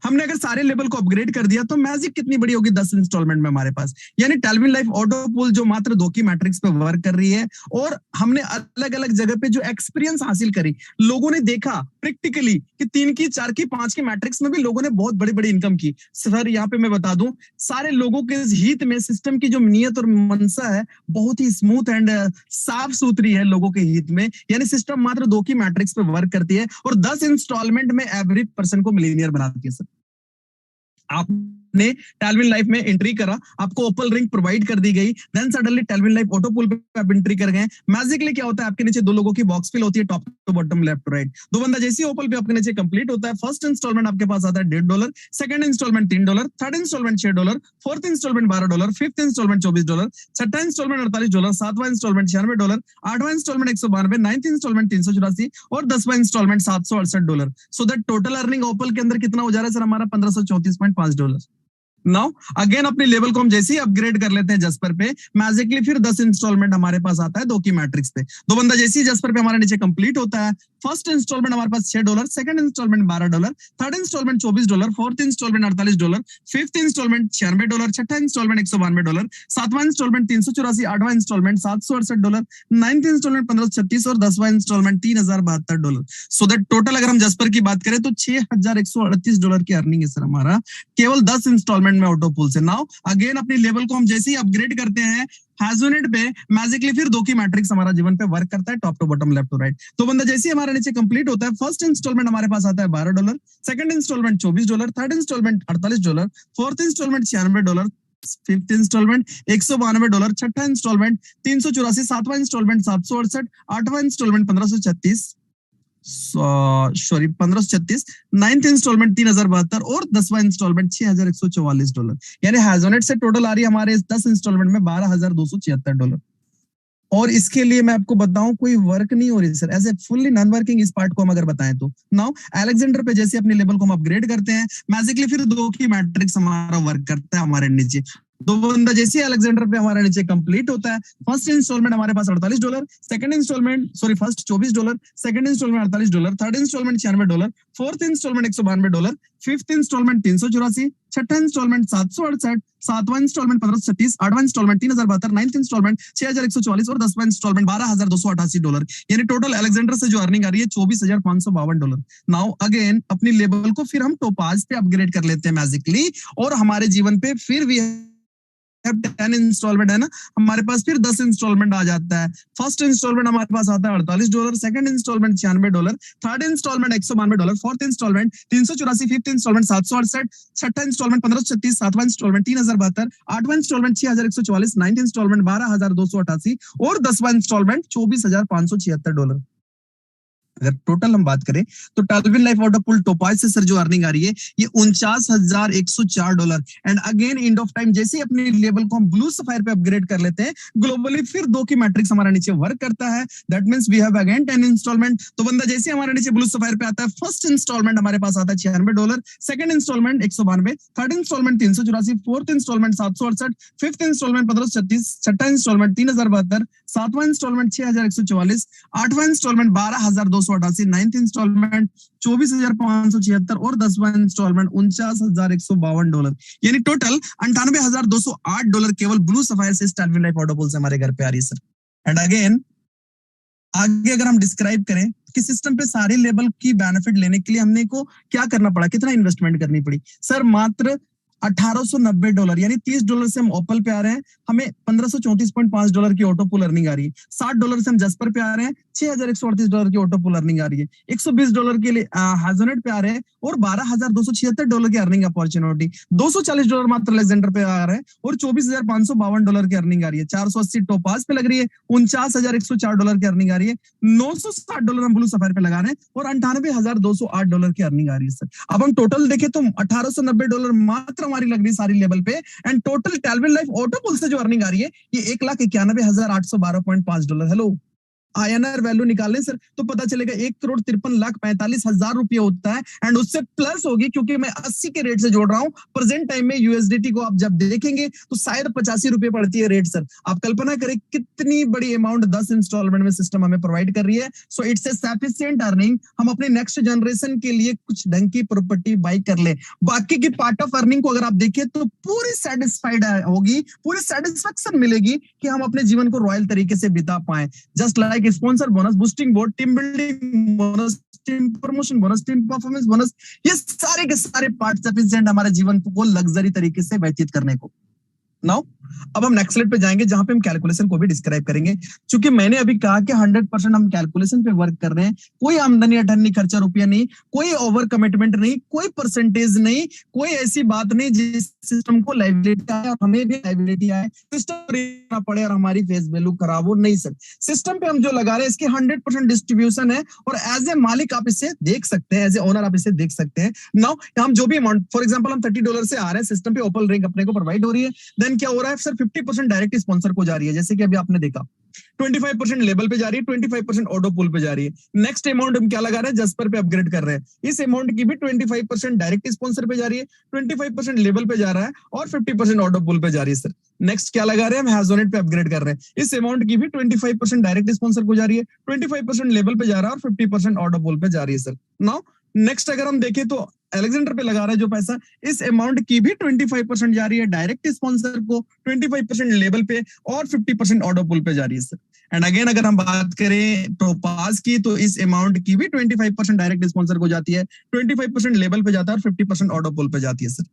S2: हमने अगर सारे लेवल को अपग्रेड कर दिया तो मैजिक कितनी बड़ी होगी 10 इंस्टॉलमेंट में हमारे पास। यानी टालविन लाइफ ऑटो पूल जो मात्र 2 की मैट्रिक्स पे वर्क कर रही है और हमने अलग अलग जगह पे जो एक्सपीरियंस हासिल करी, लोगों ने देखा प्रैक्टिकली कि 3 की 4 की 5 की मैट्रिक्स में भी लोगों ने बहुत बड़ी बड़ी इनकम की। सर यहाँ पे मैं बता दूं सारे लोगों के हित में सिस्टम की जो नियत और मनसा है बहुत ही स्मूथ एंड साफ सुथरी है लोगों के हित में। यानी सिस्टम मात्र 2 की मैट्रिक्स पे वर्क करती है और 10 इंस्टॉलमेंट में एवरी पर्सन को मिलीनियर बनाती है। आपने टालविन लाइफ में एंट्री करा, आपको ओपल रिंग प्रोवाइड कर दी गई, then suddenly Tallwin life auto pool पे आप एंट्री कर गए। मैजिकली क्या होता है, आपके नीचे 2 लोगों की बॉक्स फिल होती है top to bottom left to right. 2 बंदा जैसे ही ओपल पे आपके नीचे कंप्लीट होता है, फर्स्ट इंस्टॉलमेंट आपके पास आता है $1.5, second instalment $3, third instalment $6, fourth instalment $12, fifth instalment $24, छठा इंस्टॉलमेंट $48, सातवां इंस्टॉलमेंट $96, आठवां इंस्टॉलमेंट $192, नाइन्थ इंस्टॉलमेंट $384 और 10वां instalment $768। So that total earning Opal के अंदर कितना हो जा रहा है सर हमारा $1534.5। नाउ अगेन अपने लेवल को हम जैसे ही अपग्रेड कर लेते हैं जस्पर पे, मैजिकली फिर 10 इंस्टॉलमेंट हमारे पास आता है 2 की मैट्रिक्स पे। 2 बंदा जैसे ही जस्पर पे हमारे नीचे कंप्लीट होता है, फर्स्ट इंस्टॉलमेंट हमारे पास $6, second instalment $12, third instalment $24, fourth instalment $48, fifth instalment $96, छठा इंस्टॉलमेंट $192, सातवां इंस्टॉलमेंट $384, आठवां इंस्टॉलमेंट $768, नाइन्थ इंस्टॉलमेंट $1536 और 10वां इंस्टॉलमेंट $3072। सो दैट टोटल अगर हम जस्पर की बात करें तो $6138 की अर्निंग है सर हमारा केवल 10 इंस्टॉलमेंट में ऑटो पूल से। नाउ अगेन अपने लेवल को हम जैसे ही अपग्रेड करते हैं हैजोनेट पे, मैजिकली फिर 2 की मैट्रिक्स हमारा जीवन पे वर्क करता है top to bottom left to right. तो बंदा जैसे ही हमारे नीचे कंप्लीट होता है, फर्स्ट इंस्टॉलमेंट हमारे पास आता है $12, second instalment $24, third instalment $48, fourth instalment $96, fifth instalment $192, छठा इंस्टॉलमेंट $384, सातवां इंस्टॉलमेंट $768, आठवां इंस्टॉलमेंट $1536, नाइन्थ इंस्टॉलमेंट $3072 और 10वां इंस्टॉलमेंट $6144। यानी हैजोनेट से टोटल आ रही है हमारे 10 इंस्टॉलमेंट में $12,276। और इसके लिए मैं आपको बताऊं कोई वर्क नहीं हो रही sir, as a fully non working इस पार्ट को हम अगर बताएं तो। नाउ अलेक्जेंडर पे जैसे अपने लेवल को हम अपग्रेड करते हैं, मैजिकली फिर 2 की मैट्रिक्स हमारा वर्क करता है हमारे नीचे। 2 बंदा जैसे अलेक्जेंडर पे हमारे नीचे कंप्लीट होता है, फर्स्ट इंस्टॉलमेंट हमारे पास $48, second instalment first $24, second instalment $48, third instalment $96, fourth instalment $192, fifth instalment $384, छठा इंस्टॉलमेंट $768, सातवां इंस्टॉलमेंट $1536, आठवां इंस्टॉलमेंट $3072, नाइन्थ इंस्टॉलमेंट $6144 और 10वां इंस्टॉलमेंट $12,288। यानी टोटल अलेक्जेंडर से जो अर्निंग आ रही है $24,552। नाउ अगेन अपनी लेवल को फिर हम टोपाज पे अपग्रेड कर लेते हैं मैजिकली और हमारे जीवन पे फिर भी हैव 10 इंस्टॉलमेंट है ना, हमारे पास फिर 10 इंस्टॉलमेंट आ जाता है। फर्स्ट इंस्टॉलमेंट हमारे पास आता है $48, second instalment $96, third instalment $192, fourth instalment 384, fifth instalment 768, छठा इंस्टॉलमेंट 1536, सातवां इंस्टॉलमेंट 3072, आठवां इंस्टॉलमेंट 6144, नाइन्थ इंस्टॉलमेंट 12288 और 10वां इंस्टॉलमेंट $24,576। अगर टोटल हम बात करें तो टालविन लाइफ वाटरपूल टोपाज से सर जो अर्निंग आ रही है ये $49,104। And again end of time जैसे अपने लेवल को हम ब्लू सफायर पे अपग्रेड कर लेते हैं ग्लोबली, फिर 2 की मैट्रिक्स हमारा नीचे वर्क करता है। That means we have again 10 instalment. तो बंदा जैसे हमारे नीचे ब्लू सफायर पे आता है, फर्स्ट इंस्टॉलमेंट हमारे पास आता है $96, second instalment 192, third instalment 384, fourth instalment 768, fifth instalment 1536, छठा इंस्टॉलमेंट 3072, सातवां इंस्टॉलमेंट 6144, आठवां इंस्टॉलमेंट 12288, नाइन्थ इंस्टॉलमेंट 24,576 और 10वां इंस्टॉलमेंट $49,152। यानी टोटल $98,208 केवल ब्लू सफायर से टालविन लाइफ वाटरपूल से हमारे घर पे आ रही है सर। एंड अगेन आगे अगर हम डिस्क्राइब करें कि सिस्टम पे सारे लेवल की बेनिफिट लेने के लिए हमने को क्या करना पड़ा, कितना इन्वेस्टमेंट करनी पड़ी सर, मात्र $1,890 यानी $30 से हम ओपल पे आ रहे हैं, हमें $1534.5 की ऑटो पुल अर्निंग आ रही है। $60 से हम जस्पर पे आ रहे हैं, $6,138 की ऑटो पुल अर्निंग आ रही है। $120 के लिए हाजोनेट पे आ रहे हैं और $12,276 की अर्निंग अपॉर्चुनिटी। $240 मात्र लेजेंडर पे आ रहे हैं और $24,552 की अर्निंग आ रही है। 480 टोपाज पे लग रही है, $49,104 की अर्निंग आ रही है। $960 हम ब्लू सफायर पे लगा रहे हैं और $98,208 की अर्निंग आ रही है सर। अब हम टोटल देखें तो $1,890 मात्र हमारी लग रही है सारी लेवल पे। एंड टोटल टालविन लाइफ ऑटोपुल से जो अर्निंग आ रही है ये $1,91,812। हेलो, INR वैल्यू निकालें सर तो पता चलेगा 1,53,45,000 रुपये होता है। एंड उससे प्लस होगी क्योंकि मैं 80 के रेट से जोड़ रहा हूं। प्रेजेंट टाइम में USDT को आप जब देखेंगे तो शायद 85 रुपये पड़ती है रेट सर। आप कल्पना करें कितनी बड़ी अमाउंट 10 इंस्टॉलमेंट में सिस्टम हमें प्रोवाइड कर रही है। So it's a sufficient earning. हम अपने नेक्स्ट जनरेशन के लिए कुछ ढंग की प्रॉपर्टी बाई कर ले। बाकी की पार्ट ऑफ अर्निंग को अगर आप देखें तो पूरी सेटिस्फाइड होगी, पूरी सेटिस्फेक्शन मिलेगी कि हम अपने जीवन को रॉयल तरीके से बिता पाए। Just like sponsor bonus, boosting board, team building bonus, team promotion bonus, team performance bonus, ये सारे के सारे पार्ट सफिशिएंट हमारे जीवन को लग्जरी तरीके से व्यतीत करने को। नाउ अब हम नेक्स्ट स्लाइड पे जाएंगे जहां पे हम कैलकुलेशन को भी डिस्क्राइब करेंगे। क्योंकि मैंने अभी कहा कि 100% हम कैलकुलेशन पे वर्क कर रहे हैं, कोई आमदनी अठन्नी खर्चा रुपया नहीं, कोई ओवर कमिटमेंट नहीं, कोई परसेंटेज नहीं, कोई ऐसी बात नहीं जिस सिस्टम को लायबिलिटी आए और हमें भी लायबिलिटी आए, सिस्टम पड़े और हमारी फेस वैल्यू खराब हो। नहीं सर, सिस्टम पे हम जो लगा रहे हैं इसकी 100% डिस्ट्रीब्यूशन है और एज ए मालिक आप इसे देख सकते हैं, एज ए ओनर आप इसे देख सकते हैं। नाउ हम जो भी अमाउंट, फॉर एग्जांपल हम $30 से आ रहे हैं, सिस्टम पे ओपल रिंग अपने को प्रोवाइड हो रही है, देन क्या हो रहा है सर, 50% डायरेक्ट स्पॉन्सर को जा रही है, जैसे कि अभी आपने देखा 25% लेबल पे जा रही है, 25% ऑटो पुल पे जा रही है। नेक्स्ट अमाउंट हम क्या लगा रहे हैं, जस्पर पे अपग्रेड कर रहे हैं, इस अमाउंट की भी 25% डायरेक्ट स्पॉन्सर पे जा रही है, 25% लेबल पे जा रहा है और 50% ऑटो पुल पे जा रही है सर। नेक्स्ट क्या लगा रहे हैं, हम हैजोनेट पे अपग्रेड कर रहे हैं, इस अमाउंट की भी 25% डायरेक्ट स्पॉन्सर को जा रही है, 25% लेबल पे जा रहा है और 50% ऑटो पुल पे जा रही है सर। नाउ नेक्स्ट अगर हम देखें तो अलेक्जेंडर पे लगा रहा है जो पैसा, इस अमाउंट की भी 25% जा रही है डायरेक्ट स्पॉन्सर को, 25% लेबल पे और 50% ऑटो पुल पे जा रही है सर। एंड अगेन अगर हम बात करें टोपाज की तो इस अमाउंट की भी 25% डायरेक्ट स्पॉन्सर को जाती है, 25% लेबल पे जाता है और 50% ऑटो पुल पे जाती है सर।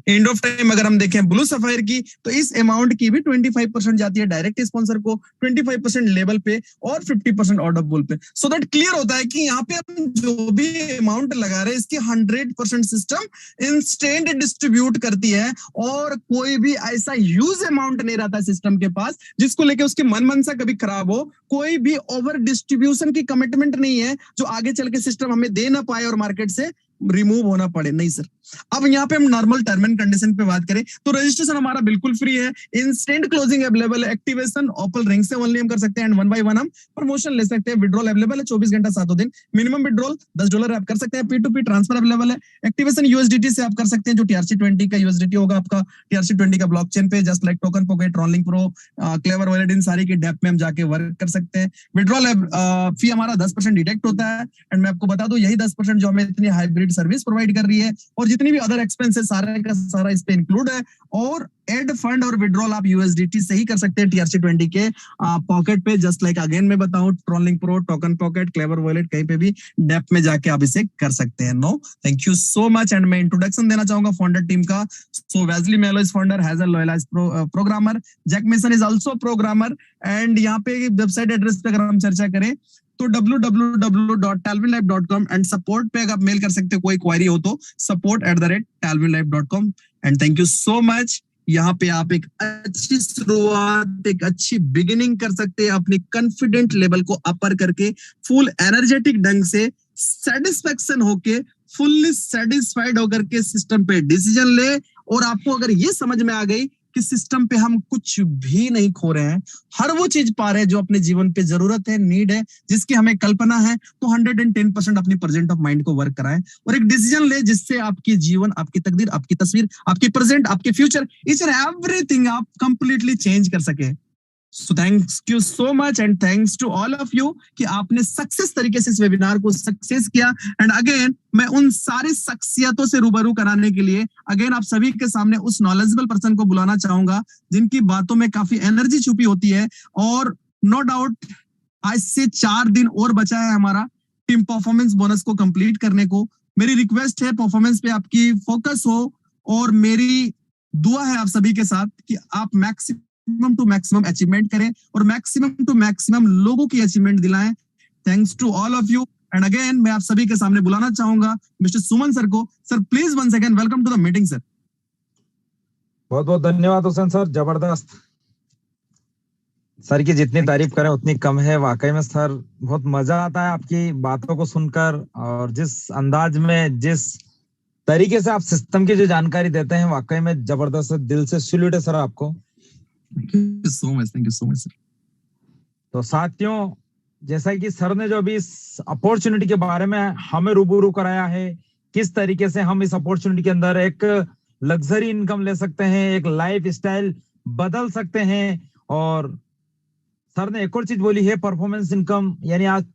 S2: एंड ऑफ टाइम अगर हम देखें ब्लू सफायर की तो इस अमाउंट की भी 25% जाती है डायरेक्ट स्पॉन्सर को, 25% लेबल पे और 50% ऑटो पुल पे। सो दैट क्लियर होता है कि यहाँ पे हम जो भी अमाउंट लगा रहे हैं इसकी 100% सिस्टम इंस्टेंट डिस्ट्रीब्यूट करती है और कोई भी ऐसा यूज अमाउंट नहीं रहता सिस्टम के पास जिसको लेके उसकी मनसा कभी खराब हो। कोई भी ओवर डिस्ट्रीब्यूशन की कमिटमेंट नहीं है जो आगे चल के सिस्टम हमें दे ना पाए और मार्केट से रिमूव होना पड़े। नहीं सर। अब यहाँ पे हम नॉर्मल टर्म एंड कंडीशन पे बात करें तो रजिस्ट्रेशन हमारा बिल्कुल फ्री है, इंस्टेंट क्लोजिंग अवेलेबल है, एक्टिवेशन ओपल रिंग से ओनली हम कर सकते हैं एंड 1 बाय 1 हम प्रमोशन ले सकते हैं, विड्रॉल अवेलेबल है 24 घंटा 7 दिन, मिनिमम विड्रॉल $10 आप कर सकते हैं, P2P ट्रांसफर अवेलेबल है, एक्टिवेशन USDT से आप कर सकते हैं जो TRC20 का USDT होगा आपका TRC20 का ब्लॉकचेन पे, just like token pocket, TronLink pro, clever wallet, इन सारी की डेप्थ में हम जाके वर्क कर सकते हैं। विड्रॉल फी हमारा 10% डिडक्ट होता है एंड मैं आपको बता दूं यही 10% जो हमें इतनी हाइब्रिड कंप्लीट सर्विस प्रोवाइड कर रही है और जितनी भी अदर एक्सपेंसेस सारे का सारा इस पे इंक्लूड है। और एड फंड और विड्रॉल आप यूएसडीटी से ही कर सकते हैं TRC20 के पॉकेट पे। जस्ट लाइक अगेन मैं बताऊं, trolling pro, token pocket, clever wallet, कहीं पे भी डेप्थ में जाके आप इसे कर सकते हैं। No thank you so much. And मैं इंट्रोडक्शन देना चाहूंगा फाउंडर टीम का। So Wesley Mello is founder, has a loyalised programmer, Jack Mason is also programmer. And यहाँ पे वेबसाइट एड्रेस पे अगर हम चर्चा करें तो www.talvinlife.com एंड सपोर्ट पे अगर आप मेल कर सकते हो कोई क्वेरी हो तो support@talvinlife.com। And thank you so much. यहाँ पे आप एक अच्छी शुरुआत, एक अच्छी बिगिनिंग कर सकते हैं अपनी कॉन्फिडेंट लेवल को अपर करके, फुल एनर्जेटिक ढंग से, सेटिस्फेक्शन होके, फुल्ली सेटिस्फाइड होकर के सिस्टम पे डिसीजन ले। और आपको अगर ये समझ में आ गई कि सिस्टम पे हम कुछ भी नहीं खो रहे हैं, हर वो चीज पा रहे हैं जो अपने जीवन पे जरूरत है, नीड है, जिसकी हमें कल्पना है, तो 110% अपनी प्रेजेंट ऑफ माइंड को वर्क कराएं और एक डिसीजन ले जिससे आपकी जीवन, आपकी तकदीर, आपकी तस्वीर, आपकी प्रेजेंट, आपके फ्यूचर, ईच एंड एवरीथिंग आप कंप्लीटली चेंज कर सके। So thanks you so much and thanks to all of you कि आपने सक्सेस तरीके से इस वेबिनार को सक्सेस किया। एंड अगेन मैं उन सारी शख्सियतों से रूबरू कराने के लिए अगेन आप सभी के सामने उस नॉलेजेबल पर्सन को बुलाना चाहूंगा जिनकी बातों में काफी एनर्जी छुपी होती है। और नो डाउट आज से 4 दिन और बचा है हमारा टीम परफॉर्मेंस बोनस को कंप्लीट करने को। मेरी रिक्वेस्ट है परफॉर्मेंस पे आपकी फोकस हो और मेरी दुआ है आप सभी के साथ कि आप मैक्सिमम टू मैक्सिमम अचीवमेंट करें और मैक्सिमम टू मैक्सिमम लोगों की अचीवमेंट दिलाएं। Thanks to all of you. And again मैं आप सभी के सामने बुलाना चाहूंगा मिस्टर सुमन सर को। Sir please once again welcome to the meeting sir.
S1: बहुत बहुत धन्यवाद हुसैन सर, जबरदस्त। सर की जितनी तारीफ करें उतनी कम है। वाकई में सर बहुत मजा आता है आपकी बातों को सुनकर, और जिस अंदाज में, जिस तरीके से आप सिस्टम की जो जानकारी देते हैं, वाकई में जबरदस्त है। दिल से सैल्यूट है सर आपको।
S2: Thank you so much, thank you so much sir.
S1: तो साथियों, जैसा कि सर ने जो अभी इस अपॉर्चुनिटी के बारे में हमें रूबरू कराया है, किस तरीके से हम इस अपॉर्चुनिटी के अंदर एक लग्जरी इनकम ले सकते हैं, एक लाइफ स्टाइल बदल सकते हैं। और सर ने एक और चीज बोली है, परफॉर्मेंस इनकम, यानी आज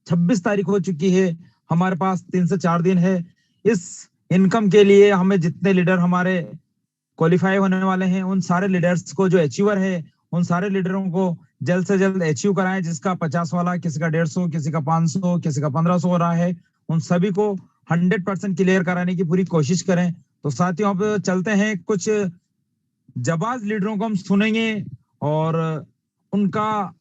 S1: 26 तारीख हो चुकी है, हमारे पास 3 से 4 दिन है। इस इनकम के लिए हमें जितने लीडर हमारे क्वालिफाई होने वाले हैं, उन सारे लीडर्स को, जो अचीवर है, उन सारे लीडरों को जल्द से जल्द अचीव कराएं। जिसका 50 वाला, किसी का 150, किसी का 500, किसी का 1500 हो रहा है, उन सभी को 100% क्लियर कराने की पूरी कोशिश करें। तो साथियों अब चलते हैं, कुछ जाबाज लीडरों को हम सुनेंगे और उनका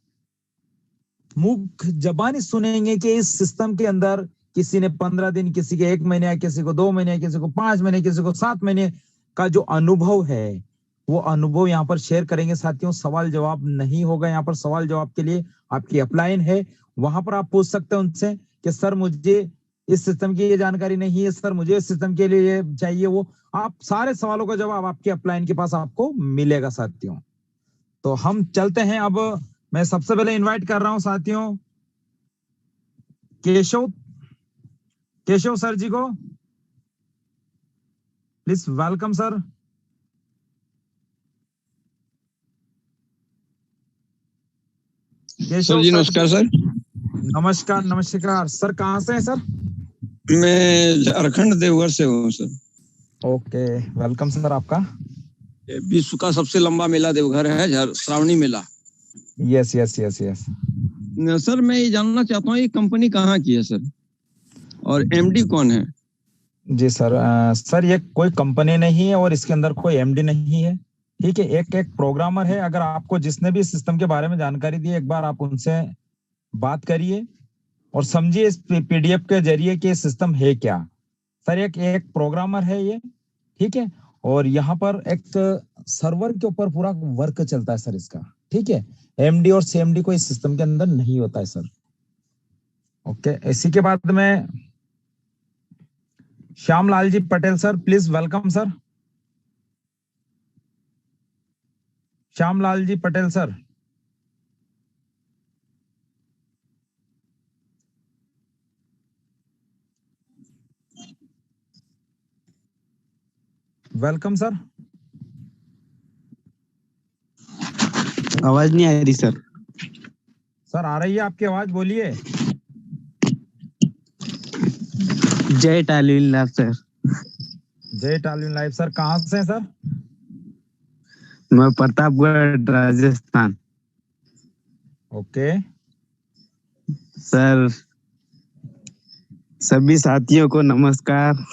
S1: मुख जबानी सुनेंगे कि इस सिस्टम के अंदर किसी ने 15 दिन, किसी के 1 महीने, किसी को 2 महीने, किसी को 5 महीने, किसी को 7 महीने का जो अनुभव है, वो अनुभव यहाँ पर शेयर करेंगे। साथियों सवाल जवाब नहीं होगा यहाँ पर। सवाल जवाब के लिए आपकी अपलाइन है, वहां पर आप पूछ सकते हैं उनसे कि सर मुझे इस सिस्टम की ये जानकारी नहीं है, सर मुझे इस सिस्टम के लिए ये चाहिए। वो आप सारे सवालों का जवाब आपके अपलाइन के पास आपको मिलेगा साथियों। तो हम चलते हैं। अब मैं सबसे पहले इनवाइट कर रहा हूं साथियों केशव सर जी को। Please welcome sir.
S3: सर जी नमस्कार सर।
S1: नमस्कार नमस्कार सर। कहाँ से हैं सर?
S3: मैं झारखंड देवघर से हूँ सर।
S1: ओके, वेलकम सर आपका।
S3: विश्व का सबसे लंबा मेला देवघर है, Shravani Mela.
S1: Yes yes yes yes
S3: sir मैं ये जानना चाहता हूँ ये कंपनी कहाँ की है सर, और एमडी कौन है?
S1: जी सर, सर ये कोई कंपनी नहीं है और इसके अंदर कोई एमडी नहीं है। ठीक है, एक प्रोग्रामर है। अगर आपको जिसने भी सिस्टम के बारे में जानकारी दी है, एक बार आप उनसे बात करिए और समझिए इस पीडीएफ के जरिए कि सिस्टम है क्या। सर एक प्रोग्रामर है ये, ठीक है, और यहाँ पर एक सर्वर के ऊपर पूरा वर्क चलता है सर इसका। ठीक है, एमडी और सीएमडी कोई सिस्टम के अंदर नहीं होता है सर। ओके, इसी के बाद में Shyamlal ji Patel sir, please welcome sir. Shyamlal ji Patel sir. Welcome sir.
S4: आवाज नहीं आ रही सर।
S1: सर आ रही है आपकी आवाज, बोलिए।
S4: जय टालिन लाभ सर।
S1: जय टालिन लाइव सर, कहाँ से हैं सर?
S4: मैं प्रतापगढ़ राजस्थान।
S1: ओके
S4: सर सभी साथियों को नमस्कार।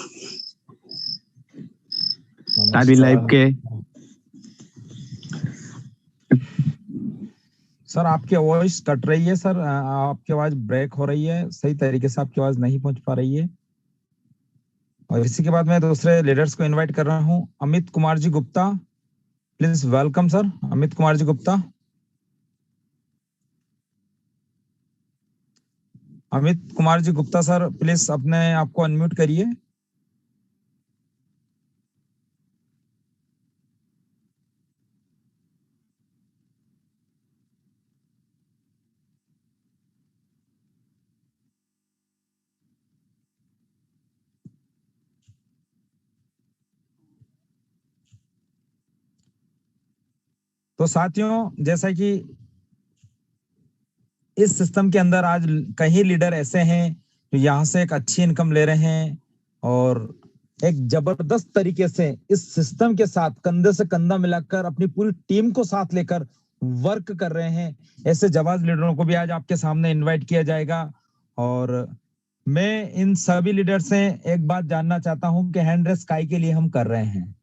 S4: टाली लाइव के
S1: सर, आपकी वॉइस कट रही है सर, आपकी आवाज ब्रेक हो रही है, सही तरीके से आपकी आवाज नहीं पहुंच पा रही है। और इसी के बाद मैं दूसरे लीडर्स को इनवाइट कर रहा हूं। Amit Kumar ji Gupta, please welcome sir. Amit Kumar ji Gupta, Amit Kumar ji Gupta sir, please अपने आप को अनम्यूट करिए। तो साथियों, जैसा कि इस सिस्टम के अंदर आज कई लीडर ऐसे हैं जो यहाँ से एक अच्छी इनकम ले रहे हैं और एक जबरदस्त तरीके से इस सिस्टम के साथ कंधे से कंधा मिलाकर अपनी पूरी टीम को साथ लेकर वर्क कर रहे हैं। ऐसे जाबाज लीडरों को भी आज आपके सामने इनवाइट किया जाएगा। और मैं इन सभी लीडर से एक बात जानना चाहता हूं कि हैंड रेस काय के लिए हम कर रहे हैं।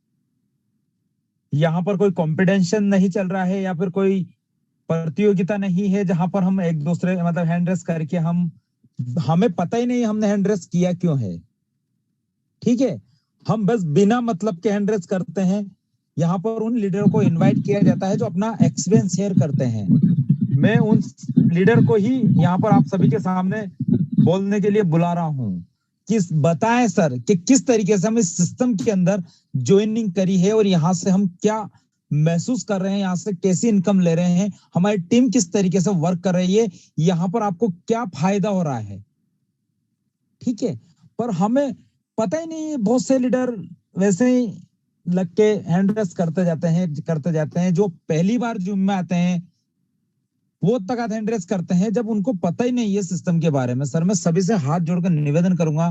S1: यहाँ पर कोई कॉम्पिटिशन नहीं चल रहा है या फिर कोई प्रतियोगिता नहीं है जहां पर हम एक दूसरे मतलब हैंड रेस करके हमें पता ही नहीं हमने हैंड रेस किया क्यों है। ठीक है, हम बस बिना मतलब के हैंड रेस करते हैं। यहाँ पर उन लीडरों को इनवाइट किया जाता है जो अपना एक्सपीरियंस शेयर करते हैं। मैं उन लीडर को ही यहाँ पर आप सभी के सामने बोलने के लिए बुला रहा हूँ कि बताएं सर कि किस तरीके से हम इस सिस्टम के अंदर ज्वाइनिंग करी है और यहाँ से हम क्या महसूस कर रहे हैं, यहाँ से कैसी इनकम ले रहे हैं, हमारी टीम किस तरीके से वर्क कर रही है, यहाँ पर आपको क्या फायदा हो रहा है। ठीक है, पर हमें पता ही नहीं है। बहुत से लीडर वैसे ही लग के हैंड रेस करते जाते हैं। जो पहली बार जिम में आते हैं वो तक हैंड रेस करते हैं जब उनको पता ही नहीं है सिस्टम के बारे में। सर, मैं सभी से हाथ जोड़कर निवेदन करूंगा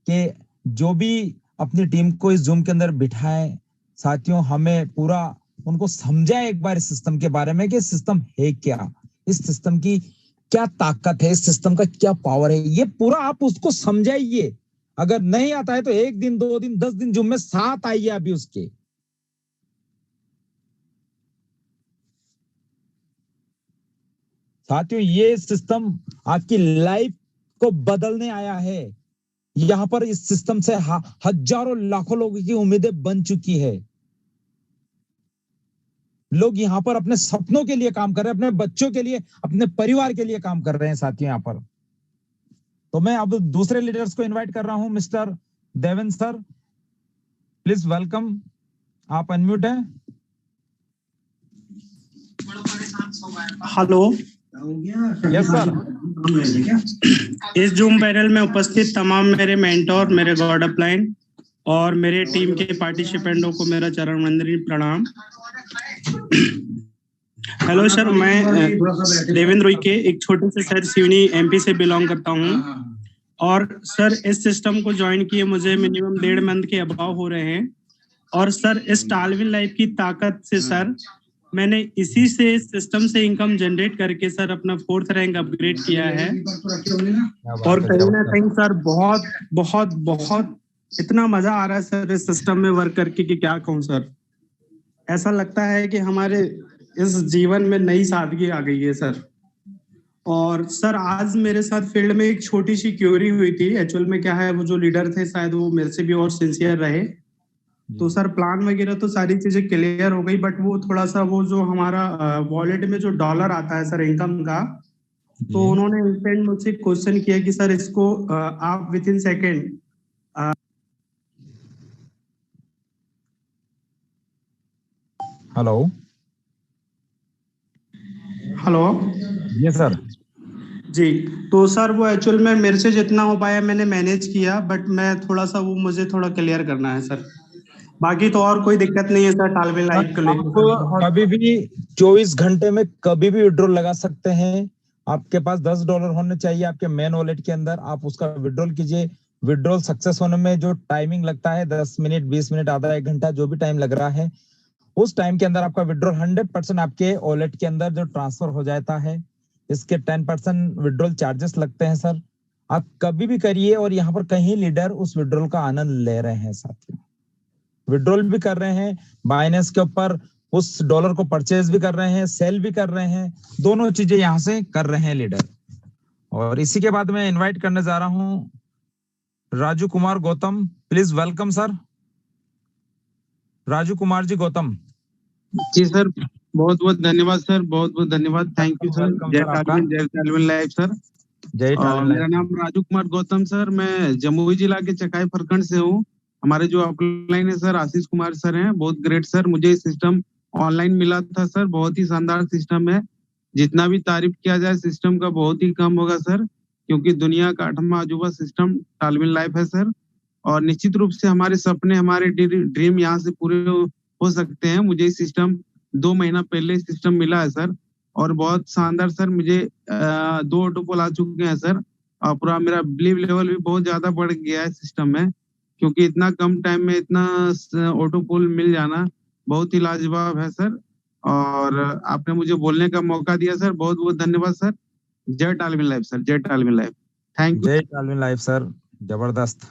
S1: कि जो भी अपनी टीम को इस जूम के अंदर बिठाएं, साथियों हमें पूरा उनको समझाए एक बार इस सिस्टम के बारे में कि सिस्टम है क्या, इस सिस्टम की क्या ताकत है, इस सिस्टम का क्या पावर है, ये पूरा आप उसको समझाइए। अगर नहीं आता है तो 1 दिन 2 दिन 10 दिन जुम्मे साथ आइए अभी उसके। साथियों, ये सिस्टम आपकी लाइफ को बदलने आया है। यहां पर इस सिस्टम से हजारों लाखों लोगों की उम्मीदें बन चुकी है। लोग यहाँ पर अपने सपनों के लिए काम कर रहे हैं, अपने बच्चों के लिए, अपने परिवार के लिए काम कर रहे हैं साथियों यहाँ पर। तो मैं अब दूसरे लीडर्स को इनवाइट कर रहा हूं। Mister Devendra sir, please welcome, आप अनम्यूट हैं।
S5: Hello,
S1: yes sir.
S5: इस जूम पैनल में उपस्थित तमाम मेरे मेंटोर, मेरे गॉड अपलाइन और मेरे टीम के पार्टिसिपेंटों को मेरा चरण वंदनीय प्रणाम। हेलो सर, मैं देवेंद्र उइके एक छोटे से शहर सिवनी एमपी से बिलोंग करता हूँ। और सर, इस सिस्टम को ज्वाइन किए मुझे मिनिमम 1.5 मंथ के अभाव हो रहे हैं। और सर, इस टालविन लाइफ की ताकत से सर मैंने इसी से इस सिस्टम से इनकम जनरेट करके सर अपना 4th रैंक अपग्रेड किया है। और कहीं ना कहीं सर बहुत बहुत बहुत इतना मजा आ रहा है सर इस सिस्टम में वर्क करके कि क्या कहूँ सर। ऐसा लगता है कि हमारे इस जीवन में नई सादगी आ गई है सर। और सर, आज मेरे साथ फील्ड में एक छोटी सी क्यूरी हुई थी। एक्चुअल में क्या है, वो जो लीडर थे शायद वो मेरे से भी और सिंसियर रहे। तो सर, प्लान वगैरह तो सारी चीजें क्लियर हो गई, बट वो थोड़ा सा वो जो हमारा वॉलेट में जो डॉलर आता है सर इनकम का, तो उन्होंने इंस्टेंट मुझसे क्वेश्चन किया कि सर इसको आप within second.
S1: Hello.
S5: Hello.
S1: Yes sir.
S5: जी, तो सर वो एक्चुअल में मेरे से जितना हो पाया मैंने मैनेज किया, बट मैं थोड़ा सा वो मुझे थोड़ा क्लियर करना है सर। बाकी तो और कोई दिक्कत नहीं है सर टालविन लाइफ को लेकर।
S1: कभी भी 24 घंटे में कभी भी विड्रॉल लगा सकते हैं। आपके पास $10 होने चाहिए आपके मेन वॉलेट के अंदर, आप उसका विड्रॉल कीजिए। विड्रॉल सक्सेस होने में जो टाइमिंग लगता है 10 मिनट, 20 मिनट, आधा 1 घंटा, जो भी टाइम लग रहा है, उस टाइम के अंदर आपका विड्रॉल 100% आपके वॉलेट के अंदर जो ट्रांसफर हो जाता है। इसके 10% विड्रॉल चार्जेस लगते हैं सर। आप कभी भी करिए, और यहाँ पर कहीं लीडर उस विड्रॉल का आनंद ले रहे हैं साथियों। विड्रॉल भी कर रहे हैं, बाइनेंस के ऊपर उस डॉलर को परचेज भी कर रहे हैं, सेल भी कर रहे हैं, दोनों चीजें यहाँ से कर रहे हैं लीडर। और इसी के बाद मैं इनवाइट करने जा रहा हूँ Raju Kumar Gautam. Please welcome sir, Raju Kumar ji Gautam.
S4: जी सर, बहुत बहुत धन्यवाद सर, बहुत बहुत धन्यवाद, थैंक यू सर।
S1: वेलकम
S4: जय
S1: सर आपका।
S4: तालमेल, जय तालमेल लाइव सर।
S1: जय
S4: और
S1: टालमेल
S4: मेरा
S1: लाइव।
S4: नाम राजू कुमार गौतम सर, मैं जमुई जिला के चकाई प्रखंड से हूँ। हमारे जो अपलाइन है सर, आशीष कुमार सर हैं, बहुत ग्रेट सर। मुझे सिस्टम ऑनलाइन मिला था सर, बहुत ही शानदार सिस्टम है। जितना भी तारीफ किया जाए सिस्टम का बहुत ही कम होगा सर, क्योंकि दुनिया का 8वां अजूबा सिस्टम तालमेल लाइफ है सर। और निश्चित रूप से हमारे सपने, हमारे ड्रीम यहाँ से पूरे हो सकते हैं। मुझे ये सिस्टम 2 महीना पहले सिस्टम मिला है सर, और बहुत शानदार सर। मुझे 2 ऑटो पोल आ चुके हैं सर, और पूरा मेरा बिलीव लेवल भी बहुत ज्यादा बढ़ गया है सिस्टम में, क्योंकि इतना कम टाइम में इतना ऑटो पोल मिल जाना बहुत ही लाजवाब है सर। और आपने मुझे बोलने का मौका दिया सर, बहुत बहुत धन्यवाद सर। जय तालमेल लाइफ सर, जय तालमेल लाइफ, थैंक यू।
S1: जय टालमेल लाइव सर, जबरदस्त।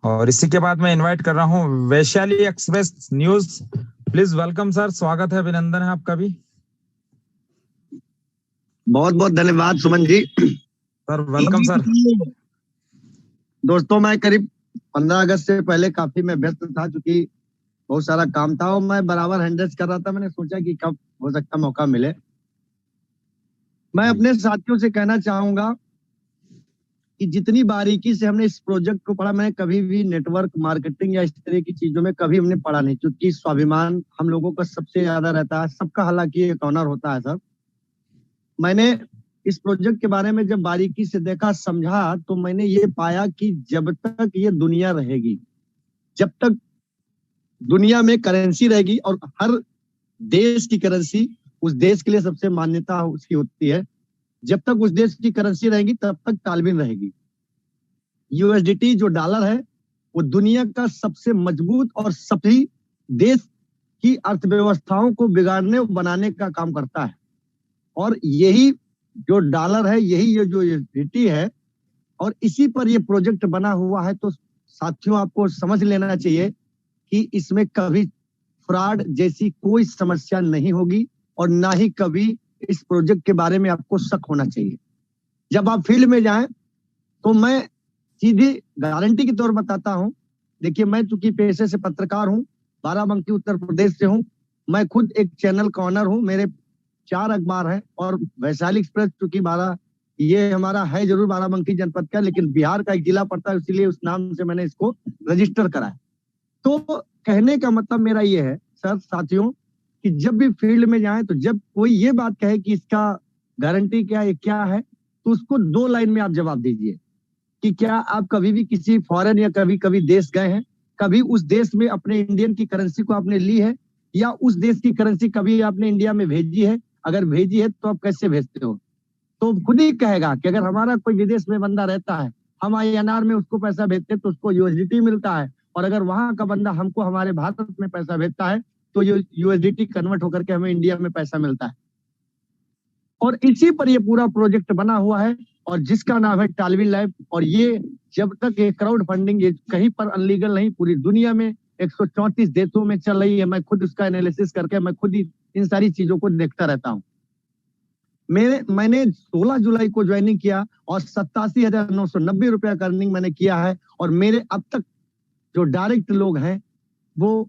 S1: और इसी के बाद मैं इनवाइट कर रहा हूँ Vaishali express news. Please welcome sir, स्वागत है, अभिनंदन है आपका भी।
S6: बहुत बहुत धन्यवाद Suman ji.
S1: Sir welcome sir.
S6: दोस्तों, मैं करीब 15 अगस्त से पहले काफी मैं व्यस्त था, क्योंकि बहुत सारा काम था और मैं बराबर हैंडल्स कर रहा था। मैंने सोचा कि कब हो सकता मौका मिले। मैं अपने साथियों से कहना चाहूंगा कि जितनी बारीकी से हमने इस प्रोजेक्ट को पढ़ा, मैंने कभी भी नेटवर्क मार्केटिंग या इस तरह की चीजों में कभी हमने पढ़ा नहीं, क्योंकि स्वाभिमान हम लोगों का सबसे ज्यादा रहता है। सबका हालांकि एक ऑनर होता है सर। मैंने इस प्रोजेक्ट के बारे में जब बारीकी से देखा, समझा, तो मैंने ये पाया कि जब तक ये दुनिया रहेगी, जब तक दुनिया में करेंसी रहेगी, और हर देश की करेंसी उस देश के लिए सबसे मान्यता उसकी होती है, जब तक उस देश की करेंसी रहेगी तब तक तालमेल रहेगी। यूएसडीटी जो डॉलर है, वो दुनिया का सबसे मजबूत और सभी देश की अर्थव्यवस्थाओं को बिगाड़ने और बनाने का काम करता है। और यही जो डॉलर है, यही ये जो यूएसडीटी है, और इसी पर ये प्रोजेक्ट बना हुआ है। तो साथियों, आपको समझ लेना चाहिए कि इसमें कभी फ्रॉड जैसी कोई समस्या नहीं होगी, और ना ही कभी इस प्रोजेक्ट के बारे में आपको शक होना चाहिए। जब आप फील्ड में जाएं, तो मैं सीधी गारंटी के तौर बताता हूं। देखिए, मैं चूंकि पेशे से पत्रकार हूं, बाराबंकी उत्तर प्रदेश से हूं। मैं खुद एक चैनल का ऑनर हूं, मेरे 4 अखबार हैं, और वैशाली एक्सप्रेस चूंकि ये हमारा है जरूर बाराबंकी जनपद का, लेकिन बिहार का एक जिला पड़ता है, इसीलिए उस नाम से मैंने इसको रजिस्टर करा है। तो कहने का मतलब मेरा ये है सर, साथियों, कि जब भी फील्ड में जाएं, तो जब कोई ये बात कहे कि इसका गारंटी क्या है, क्या है, तो उसको 2 लाइन में आप जवाब दीजिए कि क्या आप कभी भी किसी फॉरेन या कभी देश गए हैं, कभी उस देश में अपने इंडियन की करेंसी को आपने ली है, या उस देश की करेंसी कभी आपने इंडिया में भेजी है? अगर भेजी है तो आप कैसे भेजते हो? तो खुद ही कहेगा कि अगर हमारा कोई विदेश में बंदा रहता है, हम INR में उसको पैसा भेजते हैं तो उसको यूएसडीटी मिलता है, और अगर वहां का बंदा हमको हमारे भारत में पैसा भेजता है तो यूएसडीटी कन्वर्ट होकर के हमें इंडिया में पैसा मिलता है। और इसी पर ये पूरा प्रोजेक्ट बना हुआ है, और जिसका नाम है तालमेल लाइफ। और ये जब तक ये क्राउड फंडिंग ये कहीं पर अनलीगल नहीं, पूरी दुनिया में 134 देशों में चल रही है। मैं खुद उसका एनालिसिस करके मैं खुद ही इन सारी चीजों को देखता रहता हूँ। मैंने 16 जुलाई को ज्वाइनिंग किया, और 87,990 रुपया का अर्निंग मैंने किया है। और मेरे अब तक जो डायरेक्ट लोग हैं, वो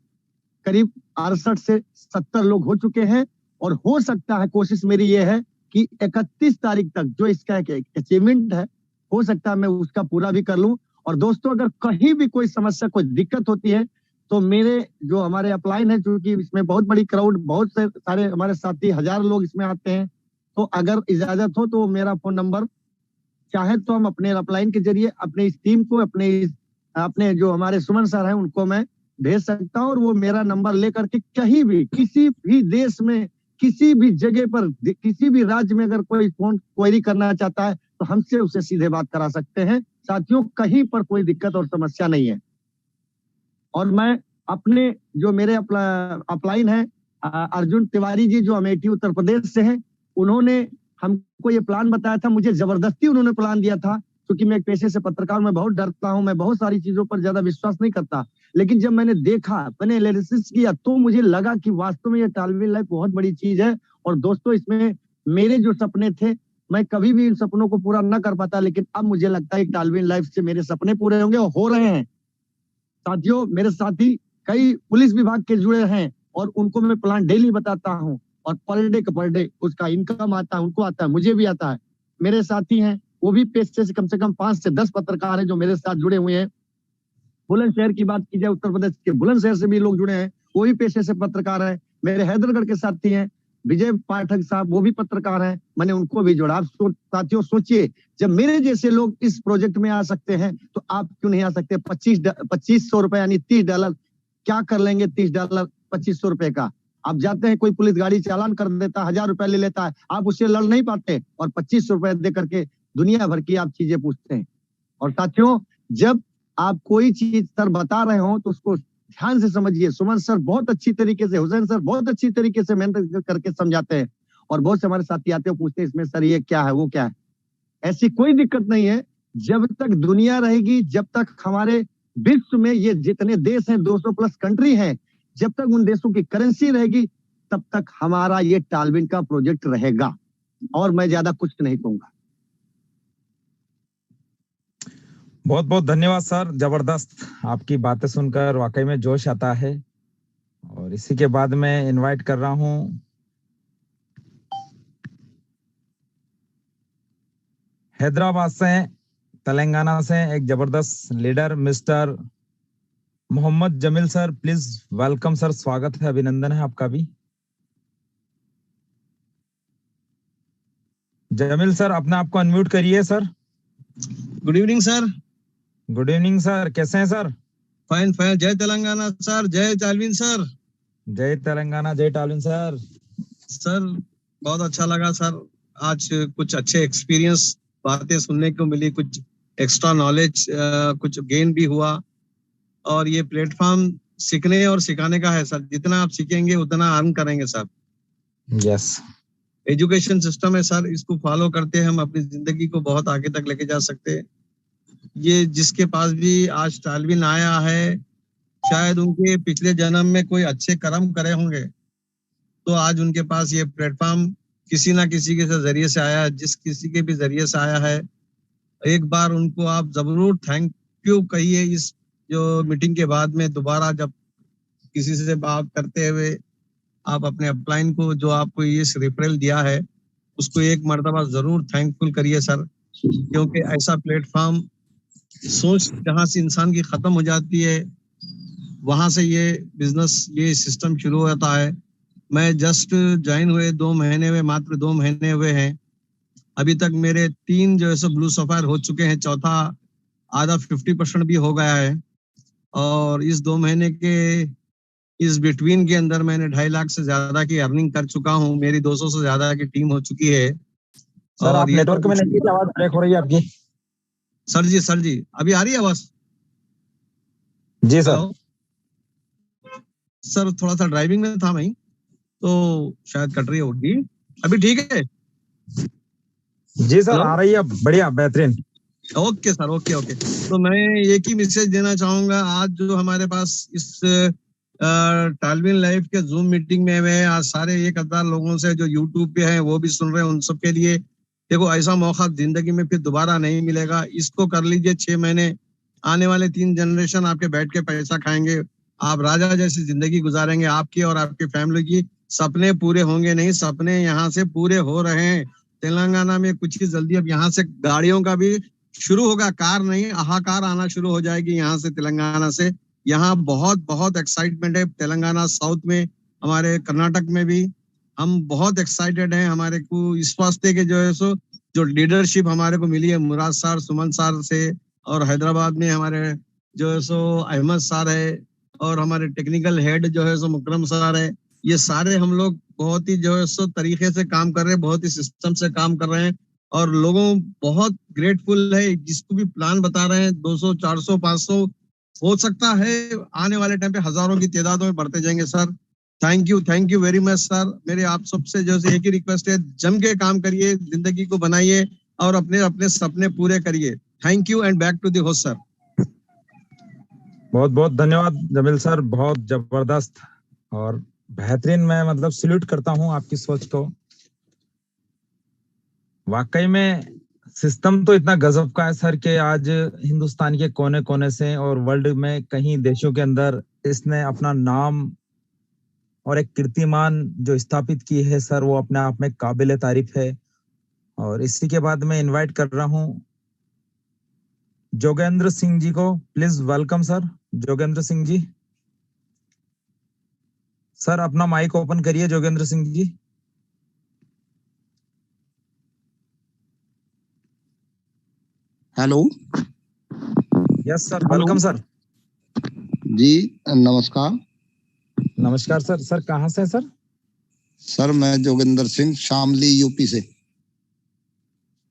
S6: करीब 68 से 70 लोग हो चुके हैं। और हो सकता है, कोशिश मेरी ये है कि 31 तारीख तक जो इसका एक अचीवमेंट है, हो सकता है मैं उसका पूरा भी कर लूं। और दोस्तों, अगर कहीं भी कोई समस्या, कोई दिक्कत होती है, तो मेरे जो हमारे अपलाइन है, क्योंकि इसमें बहुत बड़ी क्राउड, बहुत से सारे हमारे साथी, 1000 लोग इसमें आते हैं, तो अगर इजाजत हो तो मेरा फोन नंबर, चाहे तो हम अपने अपलाइन के जरिए अपने इस टीम को, अपने जो हमारे सुमन सर हैं उनको मैं भेज सकता हूं, और वो मेरा नंबर लेकर के कहीं भी, किसी भी देश में, किसी भी जगह पर, किसी भी राज्य में अगर कोई फोन क्वेरी करना चाहता है, तो हमसे उसे सीधे बात करा सकते हैं। साथियों, कहीं पर कोई दिक्कत और समस्या नहीं है। और मैं अपने जो मेरे अपलाइन है अर्जुन तिवारी जी, जो अमेठी उत्तर प्रदेश से हैं, उन्होंने हमको ये प्लान बताया था। मुझे जबरदस्ती उन्होंने प्लान दिया था, क्योंकि मैं एक पेशे से पत्रकार, मैं बहुत डरता हूं, मैं बहुत सारी चीजों पर ज्यादा विश्वास नहीं करता। लेकिन जब मैंने देखा, मैंने एनालिसिस किया, तो मुझे लगा कि वास्तव में ये टालविन लाइफ बहुत बड़ी चीज है। और दोस्तों, इसमें मेरे जो सपने थे, मैं कभी भी इन सपनों को पूरा न कर पाता, लेकिन अब मुझे लगता है कि टालविन लाइफ से मेरे सपने पूरे होंगे और हो रहे हैं। साथियों, मेरे साथी कई पुलिस विभाग के जुड़े हैं और उनको मैं प्लान डेली बताता हूँ, और पर डे उसका इनकम आता है, उनको आता है, मुझे भी आता है। मेरे साथी हैं, वो भी पेशे से कम 5 से 10 पत्रकार हैं जो मेरे साथ जुड़े हुए हैं। बुलंदशहर की बात की जाए, उत्तर प्रदेश के बुलंदशहर से भी लोग जुड़े हैं, वो भी पेशे से पत्रकार हैं। मेरे हैदरगढ़ के साथी हैं विजय पाठक साहब, वो भी पत्रकार हैं, मैंने उनको भी जोड़ा। आप साथियों सोचिए, जब मेरे जैसे लोग इस प्रोजेक्ट में आ सकते हैं, तो आप क्यों नहीं आ सकते? 2500 रुपए यानी $30 क्या कर लेंगे? $30 2500 रुपए का। आप जाते हैं, कोई पुलिस गाड़ी चालान कर देता है, 1000 रुपए ले लेता है, आप उससे लड़ नहीं पाते, और 2500 रुपए दे करके दुनिया भर की आप चीजें पूछते हैं। और साथियों, जब आप कोई चीज सर बता रहे हो तो उसको ध्यान से समझिए। सुमन सर बहुत अच्छी तरीके से, हुसैन सर बहुत अच्छी तरीके से मेहनत करके समझाते हैं, और बहुत से हमारे साथी आते हैं, पूछते हैं इसमें सर ये क्या है, वो क्या है। ऐसी कोई दिक्कत नहीं है। जब तक दुनिया रहेगी, जब तक हमारे विश्व में ये जितने देश हैं, 200+ कंट्री हैं, जब तक उन देशों की करेंसी रहेगी, तब तक हमारा ये टालविन का प्रोजेक्ट रहेगा। और मैं ज्यादा कुछ नहीं कहूंगा।
S1: बहुत बहुत धन्यवाद सर, जबरदस्त। आपकी बातें सुनकर वाकई में जोश आता है। और इसी के बाद मैं इनवाइट कर रहा हूं हैदराबाद से, तेलंगाना से एक जबरदस्त leader mister Mohammad Jameel sir. Please welcome sir, स्वागत है, अभिनंदन है आपका भी। जमील सर, अपने आप को अनम्यूट करिए sir.
S3: Good evening sir.
S1: Good evening sir, कैसे हैं सर?
S3: Fine fine. जय तेलंगाना सर, जय टालविन सर।
S1: जय तेलंगाना, जय टालविन सर।
S3: सर बहुत अच्छा लगा सर, आज कुछ अच्छे एक्सपीरियंस बातें सुनने को मिली, कुछ एक्स्ट्रा नॉलेज कुछ गेन भी हुआ। और ये प्लेटफॉर्म सीखने और सिखाने का है सर, जितना आप सीखेंगे उतना अर्न करेंगे सर।
S1: यस,
S3: एजुकेशन सिस्टम है सर, इसको फॉलो करते हम अपनी जिंदगी को बहुत आगे तक लेके जा सकते हैं। ये जिसके पास भी आज टालविन आया है, शायद उनके पिछले जन्म में कोई अच्छे कर्म करे होंगे, तो आज उनके पास ये प्लेटफॉर्म किसी ना किसी के जरिए से आया है। जिस किसी के भी जरिए से आया है, एक बार उनको आप जरूर थैंक यू कहिए। इस जो मीटिंग के बाद में दोबारा जब किसी से बात करते हुए आप अपने अपलाइन को, जो आपको ये रेफरल दिया है, उसको एक मर्तबा जरूर थैंकफुल करिए सर। क्योंकि ऐसा प्लेटफॉर्म, सोच जहां से इंसान की खत्म हो जाती है, वहां से ये बिजनेस, ये सिस्टम शुरू होता है। मैं जस्ट ज्वाइन हुए 2 महीने हुए, मात्र 2 महीने हुए हैं। अभी तक मेरे 3 जो है सो ब्लू सफायर हो चुके हैं, चौथा आधा 50% भी हो गया है। और इस 2 महीने के इस बिटवीन के अंदर मैंने 2.5 लाख से ज्यादा की अर्निंग कर चुका हूँ। मेरी 200 से ज्यादा की टीम हो चुकी है।
S1: सर आप नेटवर्क में नहीं, आवाज ब्रेक हो रही है आपकी।
S3: सर जी अभी आ रही है आवाज?
S1: जी सर।
S3: सर थोड़ा सा ड्राइविंग में था मैं, तो शायद कट रही होगी। अभी ठीक है?
S1: जी सर, आ रही है, बढ़िया, बेहतरीन।
S3: Okay sir, okay. तो मैं एक ही मैसेज देना चाहूंगा। आज जो हमारे पास इस टालविन लाइफ के जूम मीटिंग में मैं आज सारे 1000 लोगों से जो यूट्यूब पे हैं वो भी सुन रहे हैं, उन सबके लिए देखो, ऐसा मौका जिंदगी में फिर दोबारा नहीं मिलेगा। इसको कर लीजिए 6 महीने, आने वाले 3 जनरेशन आपके बैठ के पैसा खाएंगे। आप राजा जैसी जिंदगी गुजारेंगे। आपकी और आपकी फैमिली की सपने पूरे होंगे नहीं, सपने यहाँ से पूरे हो रहे हैं। तेलंगाना में कुछ ही जल्दी अब यहाँ से गाड़ियों का भी शुरू होगा, कार नहीं, हाहाकार आना शुरू हो जाएगी यहाँ से, तेलंगाना से। यहाँ बहुत एक्साइटमेंट है। तेलंगाना साउथ में, हमारे कर्नाटक में भी हम बहुत एक्साइटेड हैं। हमारे को इस वास्ते के जो है सो जो लीडरशिप हमारे को मिली है मुराद सर, सुमन सर से, और हैदराबाद में हमारे जो है सो अहमद सर है, और हमारे टेक्निकल हेड जो है सो मुकरम सर है। ये सारे हम लोग बहुत ही जो है सो तरीके से काम कर रहे हैं, बहुत ही सिस्टम से काम कर रहे हैं। और लोगों बहुत ग्रेटफुल है, जिसको भी प्लान बता रहे हैं 200 400 500 हो सकता है आने वाले टाइम पे हजारों की तादाद में बढ़ते जाएंगे sir. Thank you very much sir. मेरे आप सबसे जो है एक ही रिक्वेस्ट है, जम के काम करिए, जिंदगी को बनाइए और अपने अपने सपने पूरे करिए। Thank you and back to the host sir.
S1: बहुत बहुत धन्यवाद जमील सर, बहुत जबरदस्त और बेहतरीन। मैं मतलब सल्यूट करता हूं आपकी सोच को। वाकई में सिस्टम तो इतना गजब का है सर कि आज हिंदुस्तान के कोने कोने से और वर्ल्ड में कई देशों के अंदर इसने अपना नाम और एक कीर्तिमान जो स्थापित की है सर, वो अपने आप में काबिल तारीफ है। और इसी के बाद मैं इनवाइट कर रहा हूं जोगेंद्र सिंह जी को। Please welcome sir, Jogendra Singh ji. Sir अपना माइक ओपन करिए Jogendra Singh ji.
S7: Hello.
S1: Yes sir, welcome sir.
S7: जी नमस्कार।
S1: नमस्कार सर। सर कहाँ से सर?
S7: सर मैं जोगिंदर सिंह, शामली यूपी से।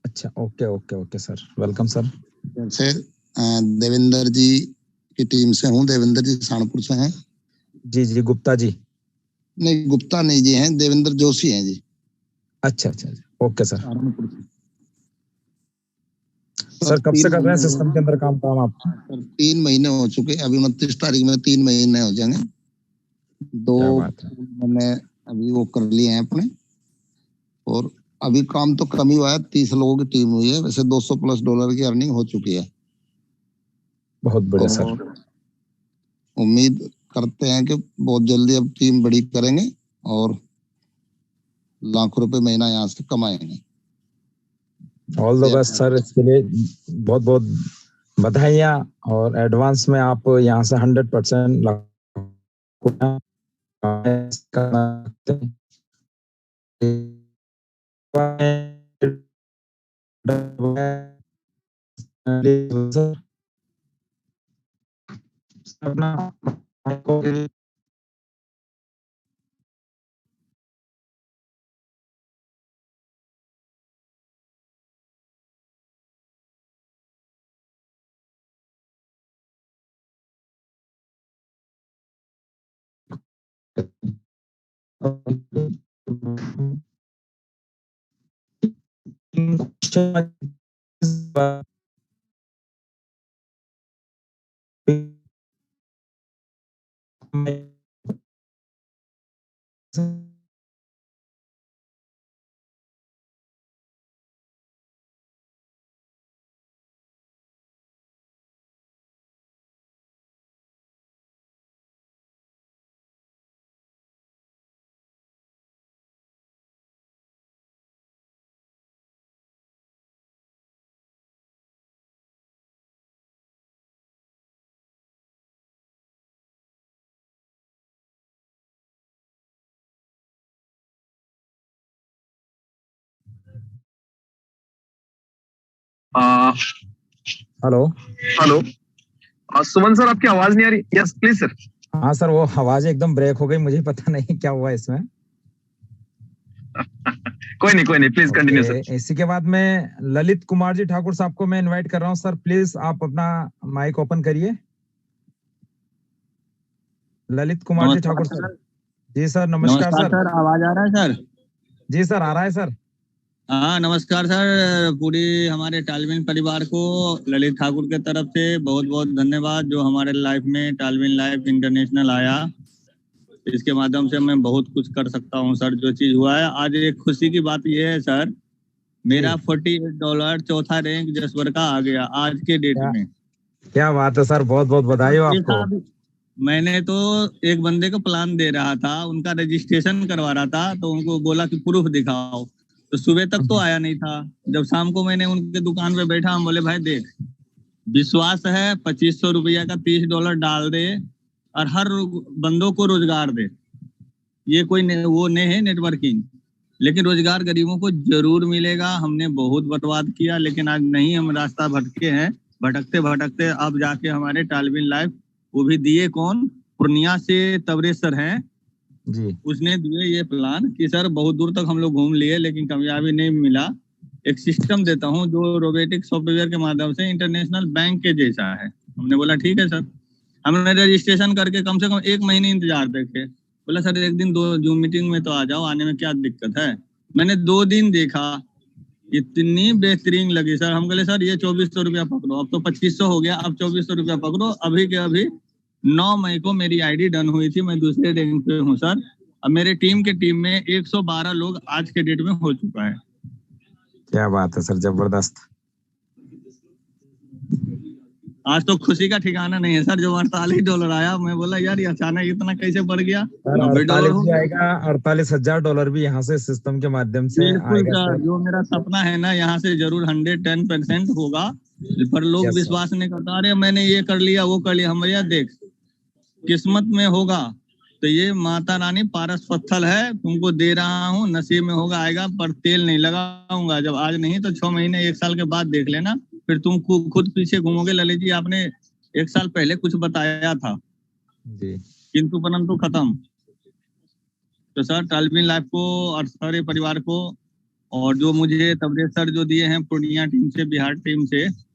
S1: अच्छा, okay okay okay sir, welcome sir.
S7: जैसे देवेंद्र जी की टीम से हूँ। देवेंद्र जी सहारनपुर से हैं।
S1: जी जी, गुप्ता जी।
S7: नहीं, गुप्ता नहीं जी हैं, देवेंद्र जोशी हैं जी।
S1: अच्छा अच्छा, ओके सर।
S7: सहारनपुर से।
S1: सर कब से कर रहे हैं सिस्टम के अंदर काम आप?
S7: सर 3 महीने हो चुके, अभी 29 तारीख में 3 महीने हो जाएंगे।
S1: क्या बात है।
S7: मैंने अभी वो कर लिए हैं अपने, और अभी काम तो कम ही हुआ है। 30 लोगों की टीम हुई है, वैसे $200+ की अर्निंग हो चुकी है।
S1: बहुत बढ़िया सर।
S7: उम्मीद करते हैं कि बहुत जल्दी अब टीम बड़ी करेंगे और लाखों रुपए महीना यहाँ से कमाएंगे।
S1: ऑल द बेस्ट सर, इसके लिए बहुत बहुत बधाइयाँ। और एडवांस में आप यहाँ से 100% अपना हेलो
S2: हेलो। सुमन सर, आपकी आवाज नहीं आ रही। Yes please sir.
S1: हाँ सर, वो आवाज एकदम ब्रेक हो गई, मुझे पता नहीं क्या हुआ इसमें।
S2: कोई नहीं, प्लीज कंटिन्यू सर।
S1: इसी के बाद में ललित कुमार जी ठाकुर साहब को मैं इनवाइट कर रहा हूँ सर। प्लीज आप अपना माइक ओपन करिए। ललित कुमार जी ठाकुर सर। जी सर, नमस्कार सर।
S8: आवाज आ रहा है सर?
S1: जी सर, आ रहा है सर।
S8: हाँ नमस्कार सर। पूरी हमारे टालविन परिवार को ललित ठाकुर के तरफ से बहुत बहुत धन्यवाद, जो हमारे लाइफ में टालविन लाइफ इंटरनेशनल आया। इसके माध्यम से मैं बहुत कुछ कर सकता हूँ सर। जो चीज हुआ है आज, एक खुशी की बात यह है सर, मेरा $48 चौथा रैंक जसवर का आ गया आज के डेट में।
S1: क्या बात है सर, बहुत बहुत बधाई हो आपको।
S8: मैंने तो एक बंदे को प्लान दे रहा था, उनका रजिस्ट्रेशन करवा रहा था, तो उनको बोला कि प्रूफ दिखाओ, तो सुबह तक तो आया नहीं था। जब शाम को मैंने उनके दुकान पे बैठा, हम बोले भाई देख, विश्वास है, $2500 का $30 डाल दे और हर बंदों को रोजगार दे। ये कोई वो नहीं है नेटवर्किंग, लेकिन रोजगार गरीबों को जरूर मिलेगा। हमने बहुत बर्बाद किया, लेकिन आज नहीं, हम रास्ता भटके हैं। भटकते भटकते अब जाके हमारे टालविन लाइफ, वो भी दिए कौन, पूर्णिया से तवरेज सर हैं जी, उसने दिए ये प्लान कि सर बहुत दूर तक हम लोग घूम लिए, लेकिन कामयाबी नहीं मिला। एक सिस्टम देता हूँ जो रोबोटिक सॉफ्टवेयर के माध्यम से इंटरनेशनल बैंक के जैसा है। हमने बोला ठीक है सर। हमने रजिस्ट्रेशन करके कम से कम 1 महीने इंतजार देखे। बोला सर एक दिन 2 जूम मीटिंग में तो आ जाओ, आने में क्या दिक्कत है। मैंने 2 दिन देखा, इतनी बेहतरीन लगी सर। हम बोले सर ये 2400 रुपया पकड़ो, अब तो 2500 हो गया, अब 2400 रुपया पकड़ो। अभी के अभी 9 मई को मेरी आईडी डन हुई थी, मैं दूसरे रैंक पे हूँ सर। अब मेरे टीम में 112 लोग आज के डेट में हो चुका है।
S1: क्या बात है सर, जबरदस्त।
S8: आज तो खुशी का ठिकाना नहीं है सर। जो $48 आया, मैं बोला यार ये अचानक इतना कैसे बढ़ गया।
S1: $48 आएगा, $48,000 भी यहाँ से सिस्टम के माध्यम से आएगा
S8: सर।
S1: सर।
S8: जो मेरा सपना है ना, यहाँ से जरूर 110% होगा, पर लोग विश्वास नहीं करता। अरे मैंने ये कर लिया, वो कर लिया। हम भैया देख, किस्मत में होगा तो ये माता रानी पारस पत्थर है, तुमको दे रहा हूँ, नसीब में होगा आएगा, पर तेल नहीं लगाऊंगा। जब आज नहीं तो 6 महीने 1 साल के बाद देख लेना, फिर तुम खुद पीछे घूमोगे। ललित जी आपने 1 साल पहले कुछ बताया था
S1: जी,
S8: किंतु परंतु खत्म। तो सर टालविन लाइफ को और सारे परिवार को, और जो मुझे तबरेज सर जो दिए हैं पूर्णिया टीम से, बिहार टीम से,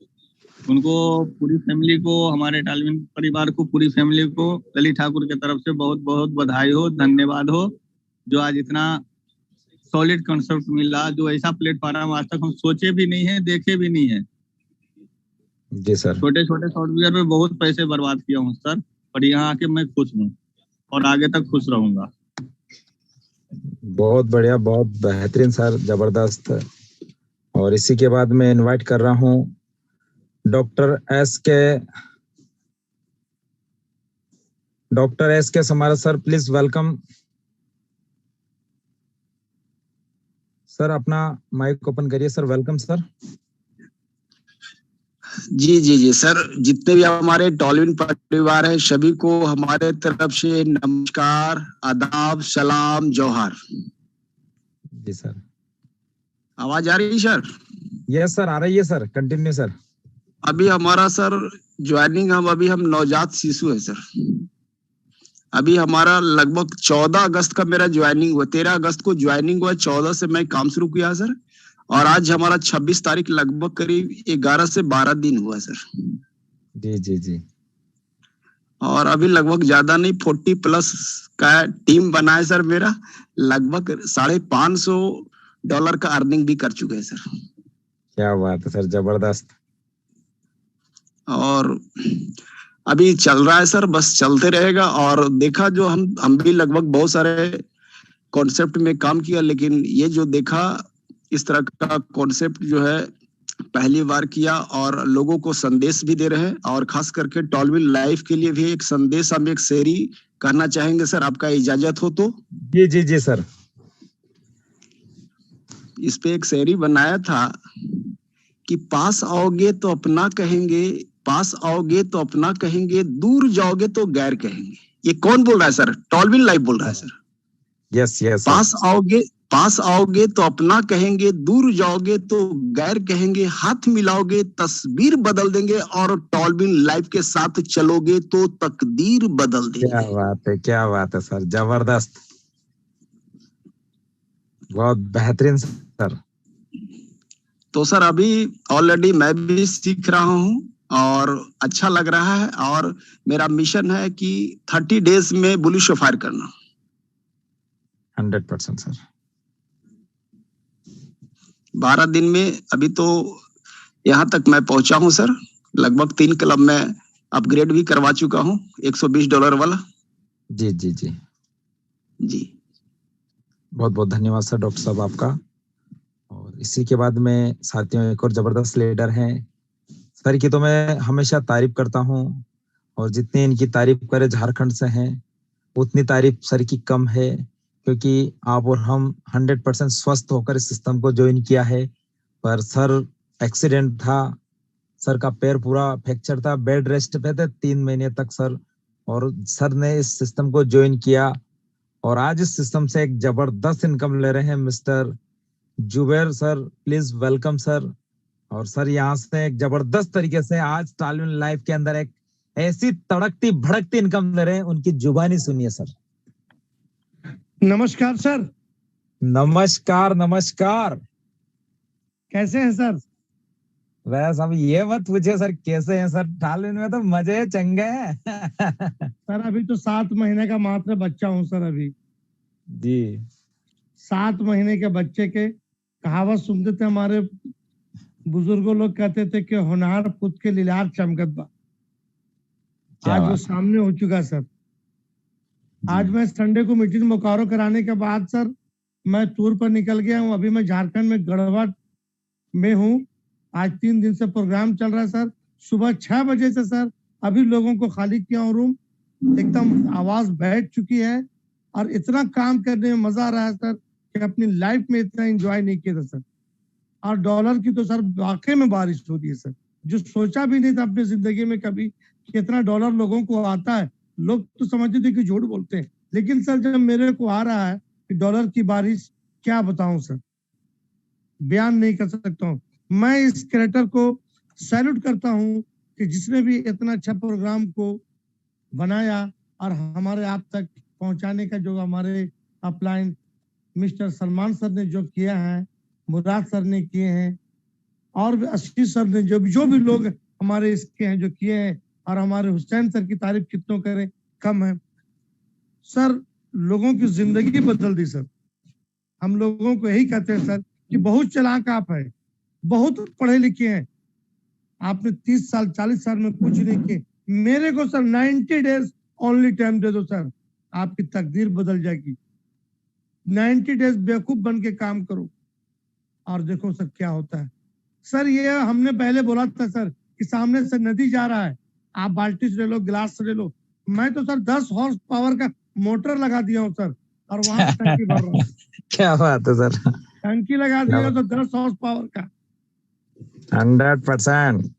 S8: उनको, पूरी फैमिली को, हमारे टालविन परिवार को, पूरी फैमिली को ललित ठाकुर की तरफ से बहुत बहुत बधाई हो, धन्यवाद हो। जो आज इतना सॉलिड कॉन्सेप्ट मिला, जो ऐसा प्लेटफॉर्म आज तक हम सोचे भी नहीं है, देखे भी नहीं है।
S1: जी सर।
S8: छोटे छोटे सॉफ्टवेयर में बहुत पैसे बर्बाद किया हूँ सर, पर यहाँ आके मैं खुश हूँ और आगे तक खुश रहूंगा।
S1: बहुत बढ़िया, बहुत बेहतरीन सर, जबरदस्त। और इसी के बाद मैं इनवाइट कर रहा हूँ doctor S K Samara sir, please welcome sir. अपना माइक ओपन करिए सर। Welcome sir.
S9: जी सर, जितने भी हमारे टॉलविन परिवार है सभी को हमारे तरफ से नमस्कार, आदाब, सलाम, जोहार।
S1: जी सर।
S9: आवाज आ रही है सर?
S1: यस सर, आ रही है सर, कंटिन्यू सर।
S9: अभी हमारा सर ज्वाइनिंग, हम नवजात शिशु है सर। अभी हमारा लगभग 14 अगस्त का मेरा ज्वाइनिंग हुआ, 13 अगस्त को ज्वाइनिंग हुआ, 14 से मैं काम शुरू किया सर। और आज हमारा 26 तारीख, लगभग करीब 11 से 12 दिन हुआ सर।
S1: जी।
S9: और अभी लगभग ज्यादा नहीं, 40+ का टीम बना है सर मेरा। लगभग $550 का अर्निंग भी कर चुके हैं सर।
S1: क्या बात है सर, जबरदस्त।
S9: और अभी चल रहा है सर, बस चलते रहेगा। और देखा जो हम भी लगभग बहुत सारे कॉन्सेप्ट में काम किया, लेकिन ये जो देखा इस तरह का कॉन्सेप्ट जो है पहली बार किया, और लोगों को संदेश भी दे रहे हैं। और खास करके टॉलविन लाइफ के लिए भी एक संदेश, हम एक शेरी कहना चाहेंगे सर, आपका इजाजत हो तो।
S1: जी सर।
S9: इस पे एक शेरी बनाया था कि पास आओगे तो अपना कहेंगे, पास आओगे तो अपना कहेंगे, दूर जाओगे तो गैर कहेंगे। ये कौन बोल रहा है सर? टॉलविन लाइफ बोल रहा है सर।
S1: यस।
S9: पास आओगे तो अपना कहेंगे, दूर जाओगे तो गैर कहेंगे, हाथ मिलाओगे तस्वीर बदल देंगे, और टॉलविन लाइफ के साथ चलोगे तो तकदीर बदल देंगे।
S1: क्या बात है सर, जबरदस्त, बहुत बेहतरीन सर।
S9: तो सर अभी ऑलरेडी मैं भी सीख रहा हूँ और अच्छा लग रहा है। और मेरा मिशन है कि 30 डेज में बुलिश फायर करना।
S1: 100% सर।
S9: 12 दिन में अभी तो यहाँ तक मैं पहुंचा हूँ सर। लगभग 3 क्लब में अपग्रेड भी करवा चुका हूँ, $120 वाला।
S1: जी।
S9: बहुत
S1: बहुत धन्यवाद सर डॉक्टर साहब आपका। और इसी के बाद में साथियों एक और जबरदस्त लीडर हैं सर की तो मैं हमेशा तारीफ करता हूँ, और जितनी इनकी तारीफ करे झारखंड से हैं उतनी तारीफ सर की कम है, क्योंकि आप और हम 100% स्वस्थ होकर इस सिस्टम को ज्वाइन किया है। पर सर एक्सीडेंट था, सर का पैर पूरा फ्रैक्चर था, बेड रेस्ट पे थे 3 महीने तक सर, और सर ने इस सिस्टम को ज्वाइन किया और आज इस सिस्टम से एक जबरदस्त इनकम ले रहे हैं। Mister Zubair sir, please welcome sir. और सर यहाँ से एक जबरदस्त तरीके से आज टॉलविन लाइफ के अंदर एक ऐसी तड़कती भड़कती इनकम ले रहे हैं, उनकी जुबानी सुनिए सर।
S10: नमस्कार सर।
S1: नमस्कार।
S10: कैसे हैं सर?
S1: बस अब ये मत पूछिए सर कैसे हैं सर, टालविन में तो मजे चंगे हैं।
S10: सर अभी तो 7 महीने का मात्र बच्चा हूँ सर अभी
S1: जी।
S10: 7 महीने के बच्चे के कहावत सुनते थे हमारे बुजुर्गों लोग, कहते थे कि होनहार पुत के लीलार चमकत बा।
S1: क्या
S10: आज वो
S1: बात।
S10: सामने हो चुका सर। आज मैं संडे को मीटिंग बोकारो कराने के बाद सर मैं टूर पर निकल गया हूँ। अभी मैं झारखंड में गढ़वा में हूँ। आज 3 दिन से प्रोग्राम चल रहा है सर। सुबह 6 बजे से सर अभी लोगों को खाली किया हूँ रूम, एकदम आवाज बैठ चुकी है और इतना काम करने में मजा आ रहा है सर कि अपनी लाइफ में इतना एंजॉय नहीं किया था सर। और डॉलर की तो सर वाकई में बारिश हो रही है सर, जो सोचा भी नहीं था अपनी जिंदगी में कभी कि इतना डॉलर लोगों को आता है। लोग तो समझते थे कि झूठ बोलते हैं, लेकिन सर जब मेरे को आ रहा है कि डॉलर की बारिश, क्या बताऊं सर, बयान नहीं कर सकता हूँ। मैं इस क्रिएटर को सैल्यूट करता हूँ कि जिसने भी इतना अच्छा प्रोग्राम को बनाया और हमारे आप तक पहुंचाने का जो हमारे अपलाइन मिस्टर सलमान सर ने जो किया है, मुराद सर ने किए हैं और आशीष सर ने जो भी लोग हमारे इसके हैं जो किए हैं, और हमारे हुसैन सर की तारीफ कितनों करें कम है। सर लोगों की जिंदगी बदल दी सर। हम लोगों को यही कहते हैं सर कि बहुत चालाक आप है, बहुत पढ़े लिखे हैं, आपने 30 साल 40 साल में कुछ नहीं किए। मेरे को सर 90 डेज ओनली टाइम दे दो सर, आपकी तकदीर बदल जाएगी। 90 डेज बेवकूफ बन के काम करो और देखो सर क्या होता है। सर ये हमने पहले बोला था सर कि सामने से नदी जा रहा है, आप बाल्टी से ले लो, गिलास से ले लो। मैं तो सर 10 हॉर्स पावर का मोटर लगा दिया हूँ सर, और वहां से टंकी भर रहा हूँ।
S1: क्या बात है सर,
S10: टंकी लगा दिया तो 10 हॉर्स पावर का।
S1: 100%।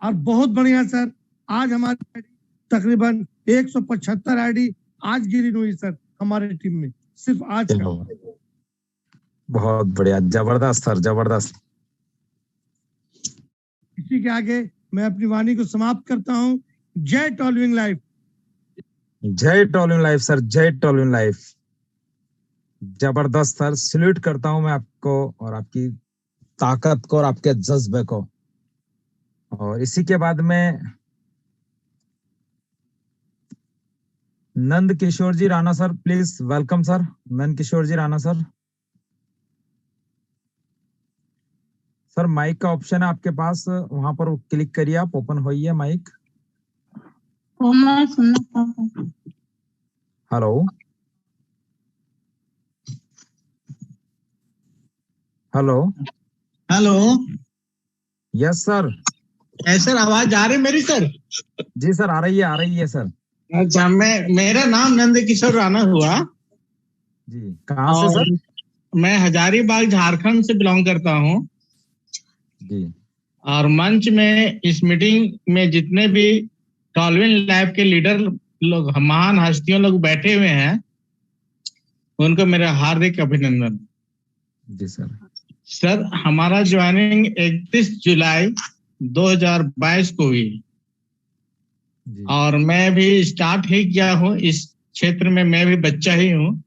S10: और बहुत बढ़िया सर, आज हमारी तकरीबन 175 आईडी आज गिरी हुई सर हमारे टीम में, सिर्फ आज का।
S1: बहुत बढ़िया, जबरदस्त सर, जबरदस्त।
S10: इसी के आगे मैं अपनी वाणी को समाप्त करता हूँ। जय टॉलविंग लाइफ।
S1: जय टॉलविंग लाइफ सर, जय टॉलविंग लाइफ। जबरदस्त सर, सल्यूट करता हूं मैं आपको और आपकी ताकत को और आपके जज्बे को। और इसी के बाद में Nand Kishore ji Rana sir, please welcome sir. Nand Kishore ji Rana sir. Sir mic का ऑप्शन है आपके पास, वहां पर क्लिक करिए आप, ओपन होइए mic. Hello hello
S11: hello.
S1: Yes sir.
S11: Sir आवाज आ रही मेरी सर?
S1: जी सर आ रही है सर।
S11: अच्छा, मेरा नाम नंद किशोर राणा हुआ
S1: जी। कहाँ से सर?
S11: मैं हजारीबाग झारखंड से बिलोंग करता हूँ
S1: जी।
S11: और मंच में इस मीटिंग में जितने भी टॉलविन लैब के लीडर लोग, महान हस्तियों लोग बैठे हुए हैं, उनको मेरा हार्दिक अभिनंदन।
S1: जी सर।
S11: सर हमारा ज्वाइनिंग 31 जुलाई 2022 को हुई और मैं भी स्टार्ट ही किया हूँ इस क्षेत्र में। मैं भी बच्चा ही हूँ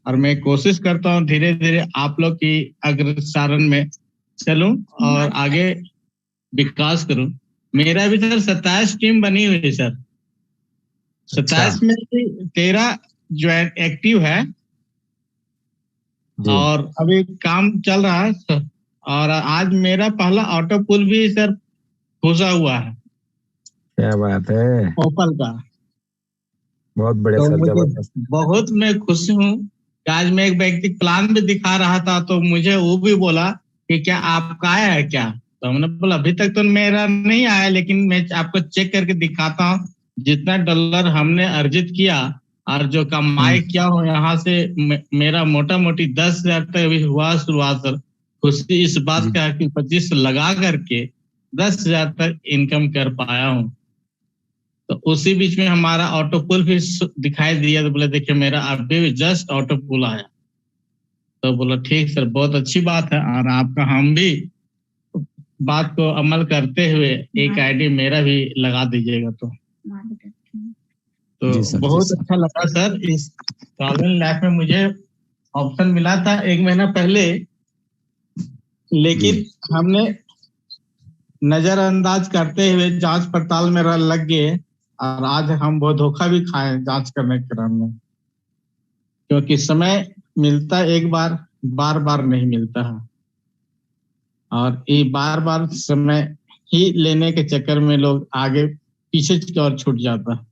S11: और मैं कोशिश करता हूँ धीरे धीरे आप लोग की अग्रसारण में चलूं और आगे विकास करूं। मेरा भी सर 27 टीम बनी हुई है सर। 27 में 13 जो एक्टिव है और अभी काम चल रहा है सर। और आज मेरा पहला ऑटो पुल भी सर घुसा हुआ है।
S1: क्या बात है,
S11: ओपल का।
S1: बहुत बढ़िया
S11: तो
S1: सर,
S11: मुझे
S1: जबरदस्त।
S11: बहुत मैं खुश हूँ। आज मैं एक व्यक्ति प्लान भी दिखा रहा था तो मुझे वो भी बोला कि क्या आपका आया है क्या? तो हमने बोला अभी तक तो मेरा नहीं आया, लेकिन मैं आपको चेक करके दिखाता हूँ जितना डॉलर हमने अर्जित किया और जो कमाई किया हो यहाँ से मेरा मोटा मोटी 10,000 तक अभी हुआ शुरुआत सर। खुशी इस बात का कि 25 लगा करके 10,000 तक इनकम कर पाया हूँ। तो उसी बीच में हमारा ऑटो पुल भी दिखाई दिया तो बोले देखिए मेरा अभी भी जस्ट ऑटो पुल आया। तो बोला ठीक सर, बहुत अच्छी बात है और आपका हम भी बात को अमल करते हुए एक आईडी मेरा भी लगा दीजिएगा। तो बहुत अच्छा लगा सर। इस टॉलविन लैब में मुझे ऑप्शन मिला था 1 महीना पहले लेकिन हमने नजरअंदाज करते हुए जांच पड़ताल में लग गए और आज हम वो धोखा भी खाए जांच करने के क्रम में, क्योंकि समय मिलता एक बार, बार बार नहीं मिलता है। और ये बार बार समय ही लेने के चक्कर में लोग आगे पीछे की ओर छूट जाता है।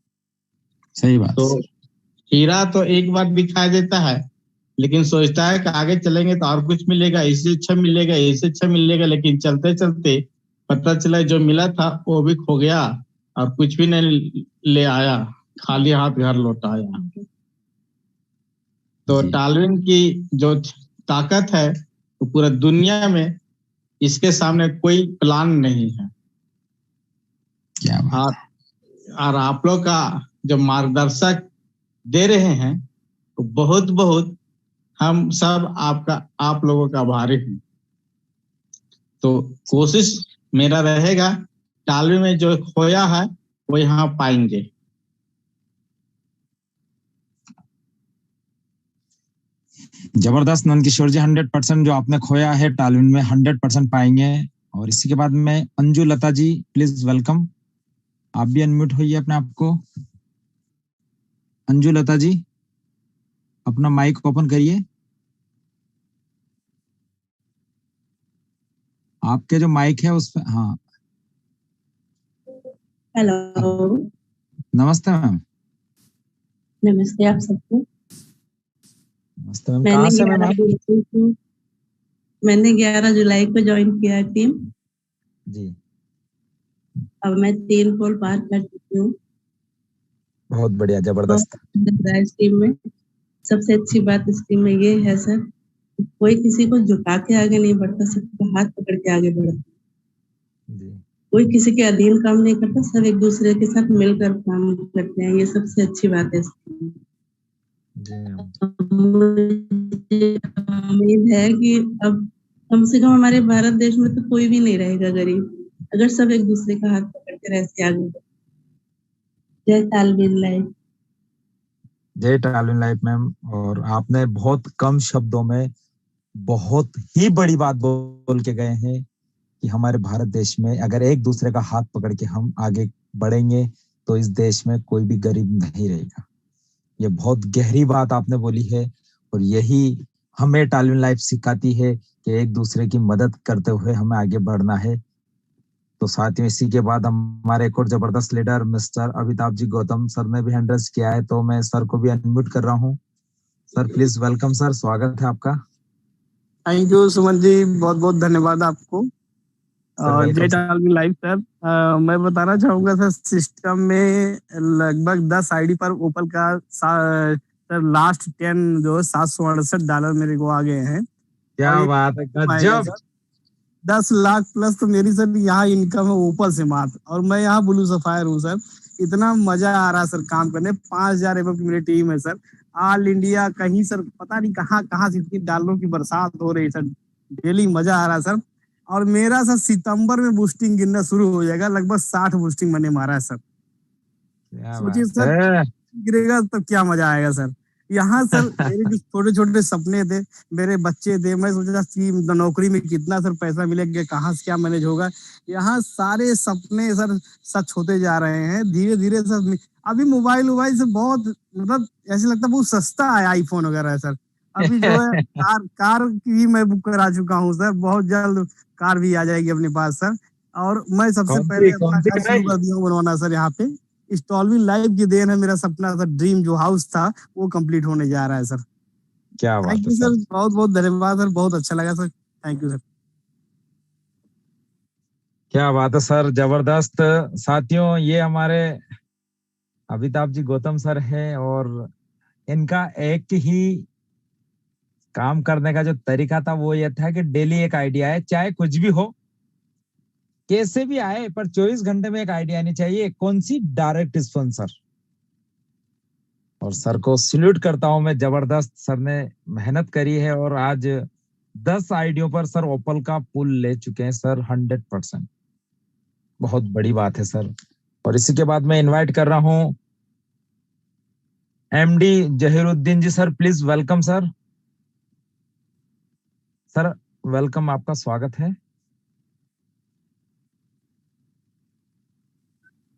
S1: सही बात।
S11: तो हीरा तो एक बार दिखाई देता है, लेकिन सोचता है कि आगे चलेंगे तो और कुछ मिलेगा, इससे अच्छा मिलेगा, इससे अच्छा मिलेगा, लेकिन चलते चलते पता चला जो मिला था वो भी खो गया और कुछ भी नहीं ले आया, खाली हाथ घर लौट आया। तो टालविन की जो ताकत है तो पूरा दुनिया में इसके सामने कोई प्लान नहीं है।
S1: क्या बात।
S11: और आप लोग का जो मार्गदर्शक दे रहे हैं तो बहुत बहुत हम सब आप लोगों का आभारी हैं। तो कोशिश मेरा रहेगा टालवी में जो खोया है वो यहाँ पाएंगे।
S1: जबरदस्त नंदकिशोर जी, 100% जो आपने खोया है टालविन में 100% पाएंगे। और इसी के बाद में अंजू लता जी, प्लीज वेलकम। आप भी अनम्यूट होइए अपने आप को। अंजू लता जी, अपना माइक ओपन करिए। आपके जो माइक है उस पे, हाँ।
S12: हेलो,
S1: नमस्ते मैम।
S12: नमस्ते आप सबको।
S1: नमस्ते मैम, कहाँ से मैम आप?
S12: मैंने 11 जुलाई को ज्वाइन किया टीम
S1: जी।
S12: अब मैं 3 पोल पार कर चुकी हूँ।
S1: बहुत बढ़िया, जबरदस्त।
S12: इस टीम में सबसे अच्छी बात इस टीम में ये है सर, कोई किसी को झुका के आगे नहीं बढ़ता, सबको हाथ पकड़ के आगे बढ़ता। कोई किसी के अधीन काम नहीं करता, सब एक दूसरे के साथ मिलकर काम करते हैं, ये सबसे अच्छी बात है। उम्मीद है कि अब कम से कम हमारे भारत देश में तो कोई भी नहीं रहेगा गरीब, अगर सब एक दूसरे का हाथ पकड़ के रहते आगे। जय टालविन लाइफ।
S1: जय टालविन लाइफ मैम। और आपने बहुत कम शब्दों में बहुत ही बड़ी बात बोल के गए हैं कि हमारे भारत देश में अगर एक दूसरे का हाथ पकड़ के हम आगे बढ़ेंगे तो इस देश में कोई भी गरीब नहीं रहेगा। ये बहुत गहरी बात आपने बोली है और यही हमें टालविन लाइफ सिखाती है कि एक दूसरे की मदद करते हुए हमें आगे बढ़ना है। तो साथियों, इसी के बाद हमारे एक और जबरदस्त leader mister Amitabh ji Gautam sir ने भी हैंड किया है, तो मैं सर को भी अनम्यूट कर रहा हूँ। सर प्लीज वेलकम सर, स्वागत है आपका।
S5: थैंक यू सुमन जी, बहुत बहुत धन्यवाद आपको। जय टालविन लाइफ सर। मैं बताना चाहूंगा सर, सिस्टम में लगभग 10 आईडी पर ओपल का सर लास्ट 10 जो $768 मेरे को आ गए हैं।
S1: क्या बात है, गजब।
S5: 10 लाख प्लस तो मेरी सर यहाँ इनकम है ओपल से मात्र, और मैं यहाँ ब्लू सफायर हूँ सर। इतना मजा आ रहा है सर काम करने। 5000 एबव की मेरी टीम है सर। ऑल इंडिया कहीं सर पता नहीं कहाँ कहाँ से इतनी डॉलरों की बरसात हो रही है सर। डेली मजा आ रहा है सर। और मेरा सर सितंबर में बूस्टिंग गिरना शुरू हो जाएगा, लगभग 60 बूस्टिंग मैंने मारा है सर। सोचिए सर, गिरेगा तो क्या मजा आएगा सर। यहाँ सर मेरे जो छोटे छोटे सपने थे, मेरे बच्चे थे, मैं सोचा कि नौकरी में कितना सर पैसा मिलेगा, कहाँ से क्या मैनेज होगा, यहाँ सारे सपने सर सच होते जा रहे हैं धीरे धीरे सर। अभी मोबाइल से बहुत मतलब ऐसे लगता है बहुत सस्ता है आईफोन वगैरह है सर। अभी जो है कार भी मैं बुक करा चुका हूँ सर, बहुत जल्द कार भी आ जाएगी अपने पास सर। और मैं सबसे पहले अपना घर शुरू कर दिया बनवाना सर। यहाँ पे इस टालविन लाइफ की देन है, मेरा सपना सर, ड्रीम जो हाउस था वो कंप्लीट होने जा रहा है सर।
S1: क्या बात है
S5: सर, बहुत बहुत धन्यवाद सर, बहुत अच्छा लगा सर, थैंक यू सर।
S1: क्या बात है सर, जबरदस्त। साथियों, ये हमारे अमिताभ जी गौतम सर हैं और इनका एक ही काम करने का जो तरीका था वो ये था कि डेली एक आइडिया है, चाहे कुछ भी हो, कैसे भी आए, पर 24 घंटे में एक आइडिया आनी चाहिए। कौन सी? Direct sponsor. और सर को सल्यूट करता हूं मैं, जबरदस्त। सर ने मेहनत करी है और आज 10 आइडियो पर सर ओपल का पुल ले चुके हैं सर 100%। बहुत बड़ी बात है सर। और इसी के बाद मैं इनवाइट कर रहा हूं MD Zaheeruddin ji. Sir please welcome sir. Sir welcome, आपका स्वागत है।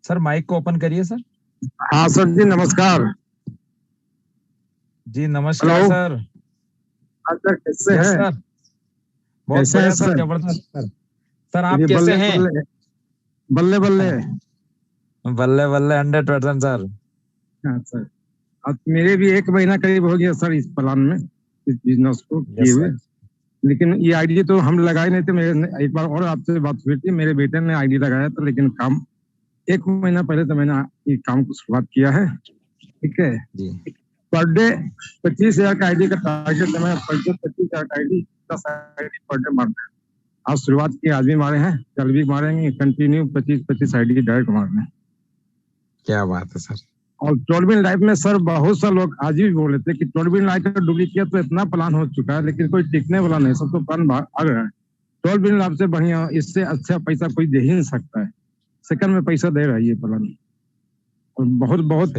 S1: सर माइक को ओपन करिए सर।
S13: हाँ सर जी, नमस्कार।
S1: जी नमस्कार
S13: हेलो।
S1: सर।
S13: हाँ सर, कैसे
S1: यस
S13: हैं?
S1: सर, बहुत
S13: कैसे हैं
S1: बढ़िया सर,
S13: सर?
S1: जबरदस्त सर। सर आप
S13: ये
S1: कैसे
S13: बल्ले
S1: हैं?
S13: बल्ले बल्ले बल्ले।
S1: बल्ले बल्ले 100% सर।
S13: हाँ सर, अब मेरे भी 1 महीना करीब हो गया सर इस प्लान में, इस बिजनेस को किए
S1: यस
S13: हुए।
S1: सर।
S13: लेकिन ये आईडी तो हम लगाए नहीं थे। मेरे एक बार और आपसे बात हुई थी, मेरे बेटे ने आईडी लगाया था, लेकिन काम 1 महीना पहले तो मैंने ये काम को शुरुआत किया है। ठीक है
S1: जी।
S13: पर डे 25,000 का आईडी का टारगेट है। मैं पर डे 25,000 का आईडी 10 आईडी पर डे मारना है। आज शुरुआत की, आज भी मारे हैं, कल भी मारेंगे, कंटिन्यू 25-25 आईडी डायरेक्ट मारना है।
S1: क्या बात है सर।
S13: और टोलबिन लाइफ में सर बहुत सा लोग आज भी बोल रहे थे कि टोलबिन लाइफ का डुप्लीकेट तो इतना प्लान हो चुका है, लेकिन कोई टिकने वाला नहीं, सब तो प्लान भाग रहा है। टोलबिन लाइफ से बढ़िया, इससे अच्छा पैसा कोई दे ही नहीं सकता है। सेकंड में पैसा दे रहा है ये प्लान। और बहुत बहुत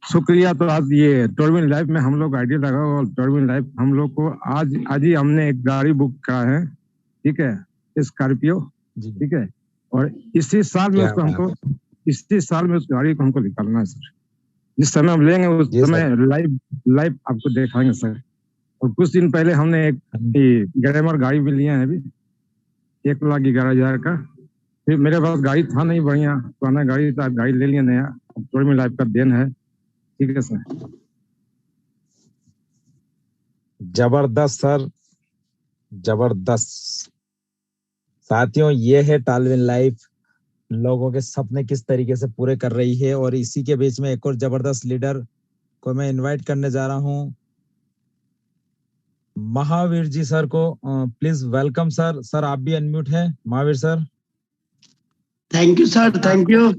S13: शुक्रिया। तो आज ये टोलबिन लाइफ में हम लोग आईडी लगा, और टोलबिन लाइफ हम लोग को आज ही हमने एक गाड़ी बुक करा है। ठीक है, स्कॉर्पियो। ठीक है, और इसी साल में उसको हमको उस गाड़ी को हमको निकालना है सर। जिस समय हम लेंगे उस समय लाइव आपको दिखाएंगे सर। और कुछ दिन पहले हमने एक ग्लैमर गाड़ी भी लिया है अभी, 1,11,000 का। फिर मेरे पास गाड़ी था नहीं, बढ़िया पुराना गाड़ी था, गाड़ी ले लिया नया। टोलबिन लाइफ का देन है। ठीक है सर।
S1: जबरदस्त सर, जबरदस्त। साथियों, ये है टोलबिन लाइफ, लोगों के सपने किस तरीके से पूरे कर रही है। और इसी के बीच में एक और जबरदस्त लीडर को मैं इनवाइट करने जा रहा हूं, महावीर जी सर को। Please welcome sir. सर आप भी अनम्यूट हैं, Mahavir sir.
S14: Thank you sir, thank you.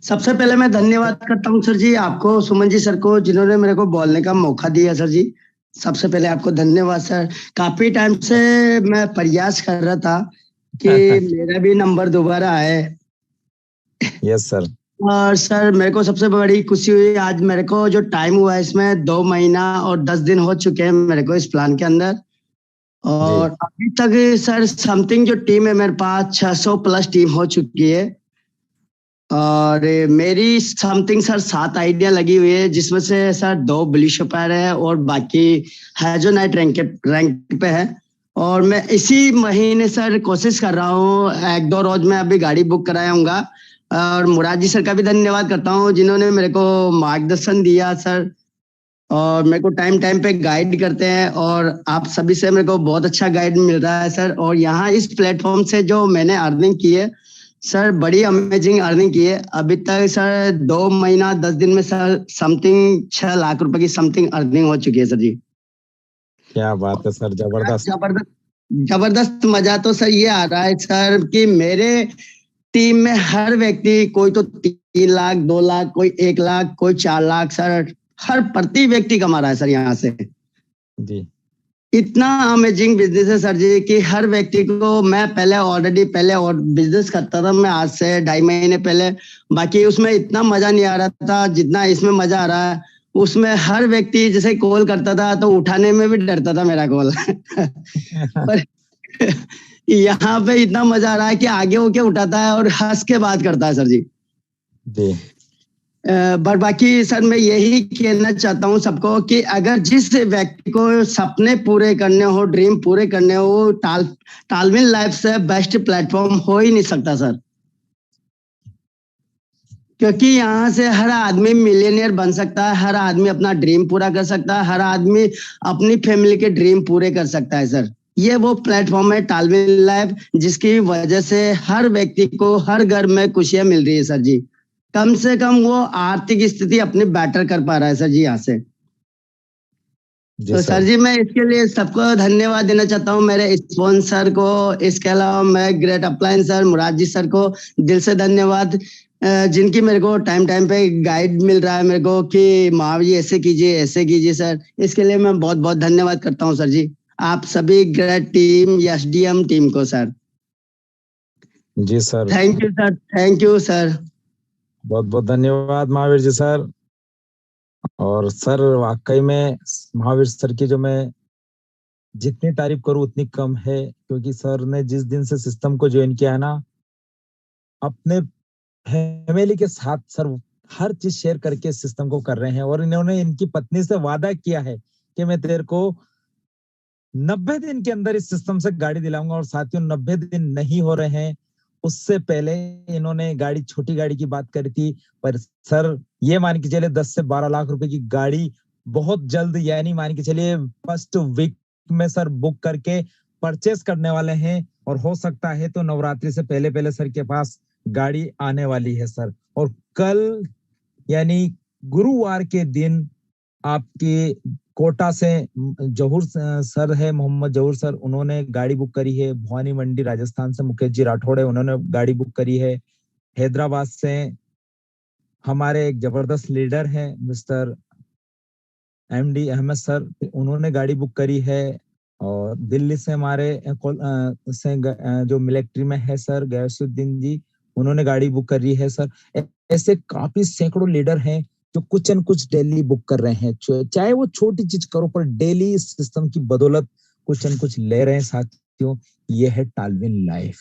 S14: सबसे पहले मैं धन्यवाद करता हूं सर जी, आपको, सुमन जी सर को, जिन्होंने मेरे को बोलने का मौका दिया सर जी। सबसे पहले आपको धन्यवाद सर। काफी टाइम से मैं प्रयास कर रहा था कि मेरा भी नंबर दोबारा आए।
S1: Yes sir.
S14: और सर मेरे को सबसे बड़ी खुशी हुई, आज मेरे को जो टाइम हुआ है इसमें 2 महीना और 10 दिन हो चुके हैं मेरे को इस प्लान के अंदर। और अभी तक सर समथिंग जो टीम है मेरे पास 600 प्लस टीम हो चुकी है। और मेरी समथिंग सर 7 आइडिया लगी हुई है, जिसमें से सर 2 ब्लू शेपर है और बाकी हैजोनाइट रैंक पे है। और मैं इसी महीने सर कोशिश कर रहा हूँ, 1-2 रोज में अभी गाड़ी बुक कराऊंगा। और मुराद जी सर का भी धन्यवाद करता हूँ, जिन्होंने मेरे को मार्गदर्शन दिया सर, और मेरे को टाइम टाइम पे गाइड करते हैं। और आप सभी से मेरे को बहुत अच्छा गाइड मिल रहा है सर। और यहाँ इस प्लेटफॉर्म से जो मैंने अर्निंग की है सर, बड़ी अमेजिंग अर्निंग की है अभी तक सर। 2 महीना 10 दिन में सर समथिंग 6 लाख रुपए की समथिंग अर्निंग हो चुकी है सर जी।
S1: क्या बात है सर, जबरदस्त।
S14: जबरदस्त मजा तो सर ये आ रहा है सर कि मेरे टीम में हर व्यक्ति, कोई तो 3 लाख, 2 लाख, कोई 1 लाख, कोई 4 लाख सर, हर प्रति व्यक्ति कमा रहा है सर यहाँ से
S1: जी।
S14: इतना अमेजिंग बिजनेस है सर जी कि हर व्यक्ति को, मैं पहले और बिजनेस करता था मैं आज से 2.5 महीने पहले। बाकी उसमें इतना मजा नहीं आ रहा था जितना इसमें मजा आ रहा है। उसमें हर व्यक्ति जैसे कॉल करता था तो उठाने में भी डरता था मेरा कॉल। पर यहाँ पे इतना मजा आ रहा है कि आगे होके उठाता है और हंस के बात करता है सर जी।
S1: जी।
S14: पर बाकी सर मैं यही कहना चाहता हूँ सबको कि अगर जिस व्यक्ति को सपने पूरे करने हो, ड्रीम पूरे करने हो, टोलबिन लाइफ से बेस्ट प्लेटफॉर्म हो ही नहीं सकता सर। क्योंकि यहाँ से हर आदमी मिलियनियर बन सकता है, हर आदमी अपना ड्रीम पूरा कर सकता है, हर आदमी अपनी फैमिली के ड्रीम पूरे कर सकता है सर। ये वो प्लेटफॉर्म है टोलबिन लाइफ, जिसकी वजह से हर व्यक्ति को हर घर में खुशियां मिल रही है सर जी। कम से कम वो आर्थिक स्थिति अपनी बेटर कर पा रहा है सर जी यहाँ से। तो सर जी मैं इसके लिए सबको धन्यवाद देना चाहता हूँ, मेरे स्पॉन्सर को, इसके अलावा मैं ग्रेट अप्लायंस सर मुराद जी सर को दिल से धन्यवाद, जिनकी मेरे को टाइम टाइम पे गाइड मिल रहा है मेरे को कि महावीर जी ऐसे कीजिए सर। इसके लिए मैं बहुत बहुत धन्यवाद करता हूँ सर जी, आप सभी ग्रेट टीम, एसडीएम टीम को सर।
S1: जी sir.
S14: Thank you sir, thank you sir.
S1: बहुत बहुत धन्यवाद महावीर जी सर। और सर वाकई में महावीर सर की जो मैं जितनी तारीफ करूं उतनी कम है, क्योंकि सर ने जिस दिन से सिस्टम को ज्वाइन किया है ना, अपने फैमिली के साथ सर हर चीज शेयर करके सिस्टम को कर रहे हैं। और इन्होंने इनकी पत्नी से वादा किया है कि मैं तेरे को 90 दिन के अंदर इस सिस्टम से गाड़ी दिलाऊंगा। और साथियों 90 दिन नहीं हो रहे हैं, उससे पहले इन्होंने गाड़ी, छोटी गाड़ी की बात करी थी, पर सर ये मान के चले 10 से 12 लाख रुपए की गाड़ी बहुत जल्द, यानी मान के चलिए फर्स्ट वीक में सर बुक करके परचेस करने वाले हैं। और हो सकता है तो नवरात्रि से पहले पहले सर के पास गाड़ी आने वाली है सर। और कल यानी गुरुवार के दिन आपके कोटा से जहूर सर है, मोहम्मद जहूर सर, उन्होंने गाड़ी बुक करी है। भवानी मंडी राजस्थान से मुकेश जी राठौड़ है, उन्होंने गाड़ी बुक करी है। हैदराबाद से हमारे एक जबरदस्त लीडर हैं मिस्टर एमडी अहमद सर, उन्होंने गाड़ी बुक करी है। और दिल्ली से हमारे जो मिलिट्री में है सर गैसुद्दीन जी, उन्होंने गाड़ी बुक करी है सर। ऐसे काफी सैकड़ों लीडर हैं जो कुछ न कुछ डेली बुक कर रहे हैं, चाहे वो छोटी चीज करो, पर डेली सिस्टम की बदौलत कुछ न कुछ ले रहे हैं साथियों। ये है टालविन लाइफ।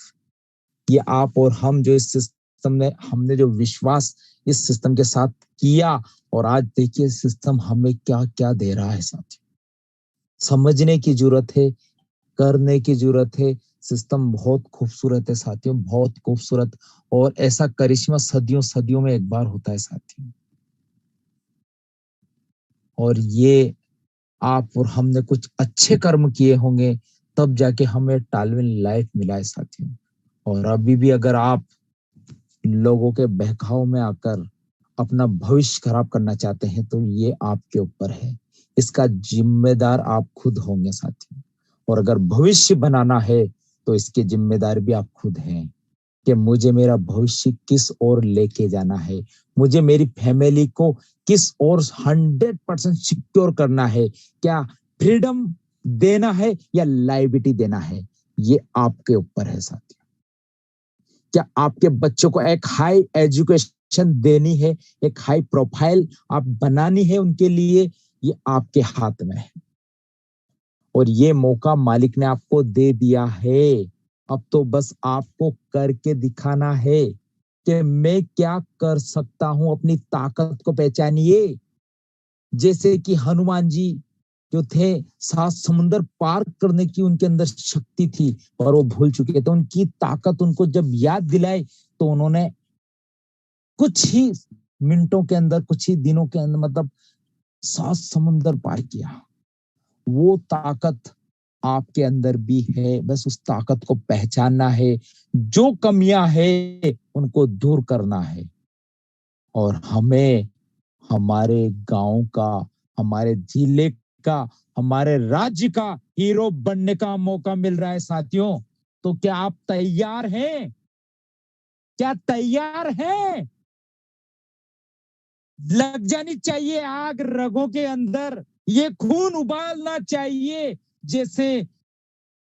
S1: ये आप और हम जो इस सिस्टम में, हमने जो विश्वास इस सिस्टम के साथ किया, और आज देखिए सिस्टम हमें क्या क्या दे रहा है साथियों। समझने की जरूरत है, करने की जरूरत है। सिस्टम बहुत खूबसूरत है साथियों, बहुत खूबसूरत। और ऐसा करिश्मा सदियों सदियों में एक बार होता है साथियों। और ये आप और हमने कुछ अच्छे कर्म किए होंगे, तब जाके हमें टालविन लाइफ मिला है साथियों। और अभी भी अगर आप लोगों के बहकाव में आकर अपना भविष्य खराब करना चाहते हैं, तो ये आपके ऊपर है। इसका जिम्मेदार आप खुद होंगे साथियों। और अगर भविष्य बनाना है, तो इसके जिम्मेदार भी आप खुद हैं कि मुझे मेरा भविष्य किस ओर लेके जाना है, मुझे मेरी फैमिली को किस ओर 100% सिक्योर करना है। क्या फ्रीडम देना है या लाइबिलिटी देना है, ये आपके ऊपर है साथियों। क्या आपके बच्चों को एक हाई एजुकेशन देनी है, एक हाई प्रोफाइल आप बनानी है उनके लिए, ये आपके हाथ में है। और ये मौका मालिक ने आपको दे दिया है। अब तो बस आपको करके दिखाना है कि मैं क्या कर सकता हूं। अपनी ताकत को पहचानिए। जैसे कि हनुमान जी जो थे, 7 समुंदर पार करने की उनके अंदर शक्ति थी, और वो भूल चुके थे। उनकी ताकत उनको जब याद दिलाई, तो उन्होंने कुछ ही मिनटों के अंदर, कुछ ही दिनों के अंदर, मतलब 7 समुंदर पार किया। वो ताकत आपके अंदर भी है, बस उस ताकत को पहचानना है। जो कमियां है उनको दूर करना है। और हमें हमारे गांव का, हमारे जिले का, हमारे राज्य का हीरो बनने का मौका मिल रहा है साथियों। तो क्या आप तैयार हैं? क्या तैयार हैं? लग जानी चाहिए आग रगों के अंदर, ये खून उबालना चाहिए। जैसे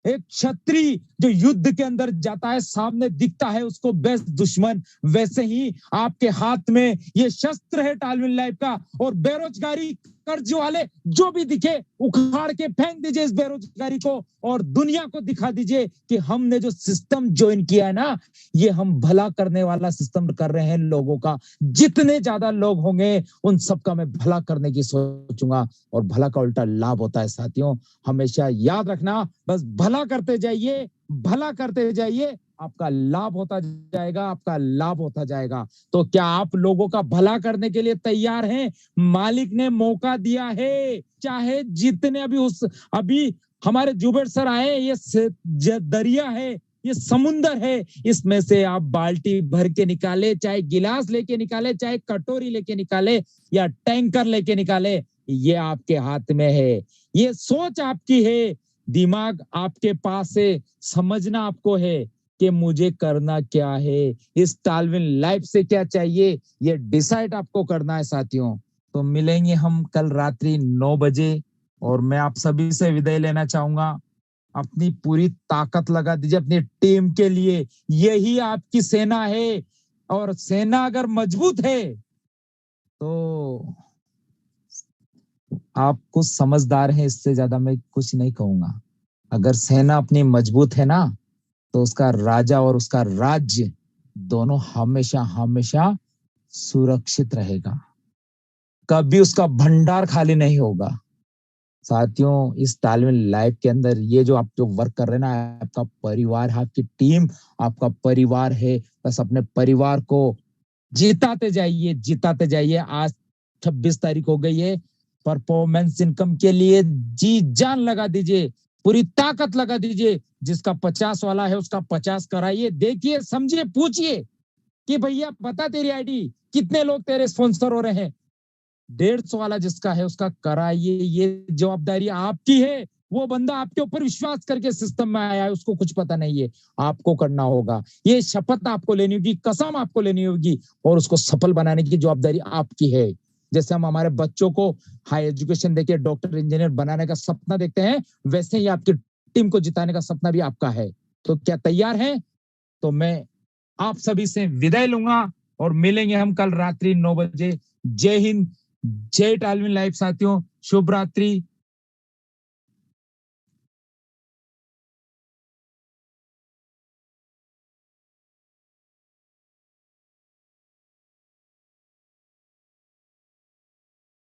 S1: एक क्षत्रिय जो युद्ध के अंदर जाता है, सामने दिखता है उसको बेस्ट दुश्मन, वैसे ही आपके हाथ में ये शस्त्र है टालविन लाइफ का। और बेरोजगारी, कर्ज वाले जो भी दिखे, उखाड़ के फेंक दीजिए इस बेरोजगारी को, और दुनिया को दिखा दीजिए कि हमने जो सिस्टम ज्वाइन किया है ना, ये हम भला करने वाला सिस्टम कर रहे हैं लोगों का। जितने ज्यादा लोग होंगे उन सबका मैं भला करने की सोचूंगा, और भला का उल्टा लाभ होता है साथियों। हमेशा याद रखना, बस भला करते जाइए, भला करते जाइए, आपका लाभ होता जाएगा, आपका लाभ होता जाएगा। तो क्या आप लोगों का भला करने के लिए तैयार हैं? मालिक ने मौका दिया है, चाहे जितने अभी हमारे जुबेर सर आए, ये दरिया है, ये समुंदर है, इसमें से आप बाल्टी भर के निकाले, चाहे गिलास लेके निकाले, चाहे कटोरी लेके निकाले, या टैंकर लेके निकाले, ये आपके हाथ में है। ये सोच आपकी है, दिमाग आपके पास है, समझना आपको है कि मुझे करना क्या है, इस टालविन लाइफ से क्या चाहिए, ये डिसाइड आपको करना है साथियों। तो मिलेंगे हम कल रात्रि 9 बजे, और मैं आप सभी से विदाई लेना चाहूंगा। अपनी पूरी ताकत लगा दीजिए अपनी टीम के लिए, यही आपकी सेना है। और सेना अगर मजबूत है तो आप कुछ समझदार हैं, इससे ज्यादा मैं कुछ नहीं कहूंगा। अगर सेना अपनी मजबूत है ना, तो उसका राजा और उसका राज्य दोनों हमेशा हमेशा सुरक्षित रहेगा, कभी उसका भंडार खाली नहीं होगा। साथियों, इस तालमेल लाइफ के अंदर ये जो आप जो वर्क कर रहे हैं ना, आपका परिवार है, आपकी टीम आपका परिवार है। बस अपने परिवार को जिताते जाइए, जिताते जाइए। आज 26 तारीख हो गई है। परफॉर्मेंस इनकम के लिए जी जान लगा दीजिए, पूरी ताकत लगा दीजिए। जिसका 50 वाला है उसका 50 कराइए, देखिए, समझिए, पूछिए कि भैया बता तेरी आईडी कितने लोग तेरे स्पॉन्सर हो रहे हैं। 150 वाला जिसका है उसका कराइए। ये जवाबदारी आपकी है। वो बंदा आपके ऊपर विश्वास करके सिस्टम में आया है, उसको कुछ पता नहीं है, आपको करना होगा। ये शपथ आपको लेनी होगी, कसम आपको लेनी होगी, और उसको सफल बनाने की जवाबदारी आपकी है। जैसे हम हमारे बच्चों को हाई एजुकेशन देके डॉक्टर इंजीनियर बनाने का सपना देखते हैं, वैसे ही आपकी टीम को जिताने का सपना भी आपका है। तो क्या तैयार है? तो मैं आप सभी से विदाई लूंगा और मिलेंगे हम कल रात्रि 9 बजे। जय हिंद, जय तालमेल लाइफ साथियों, शुभ रात्रि।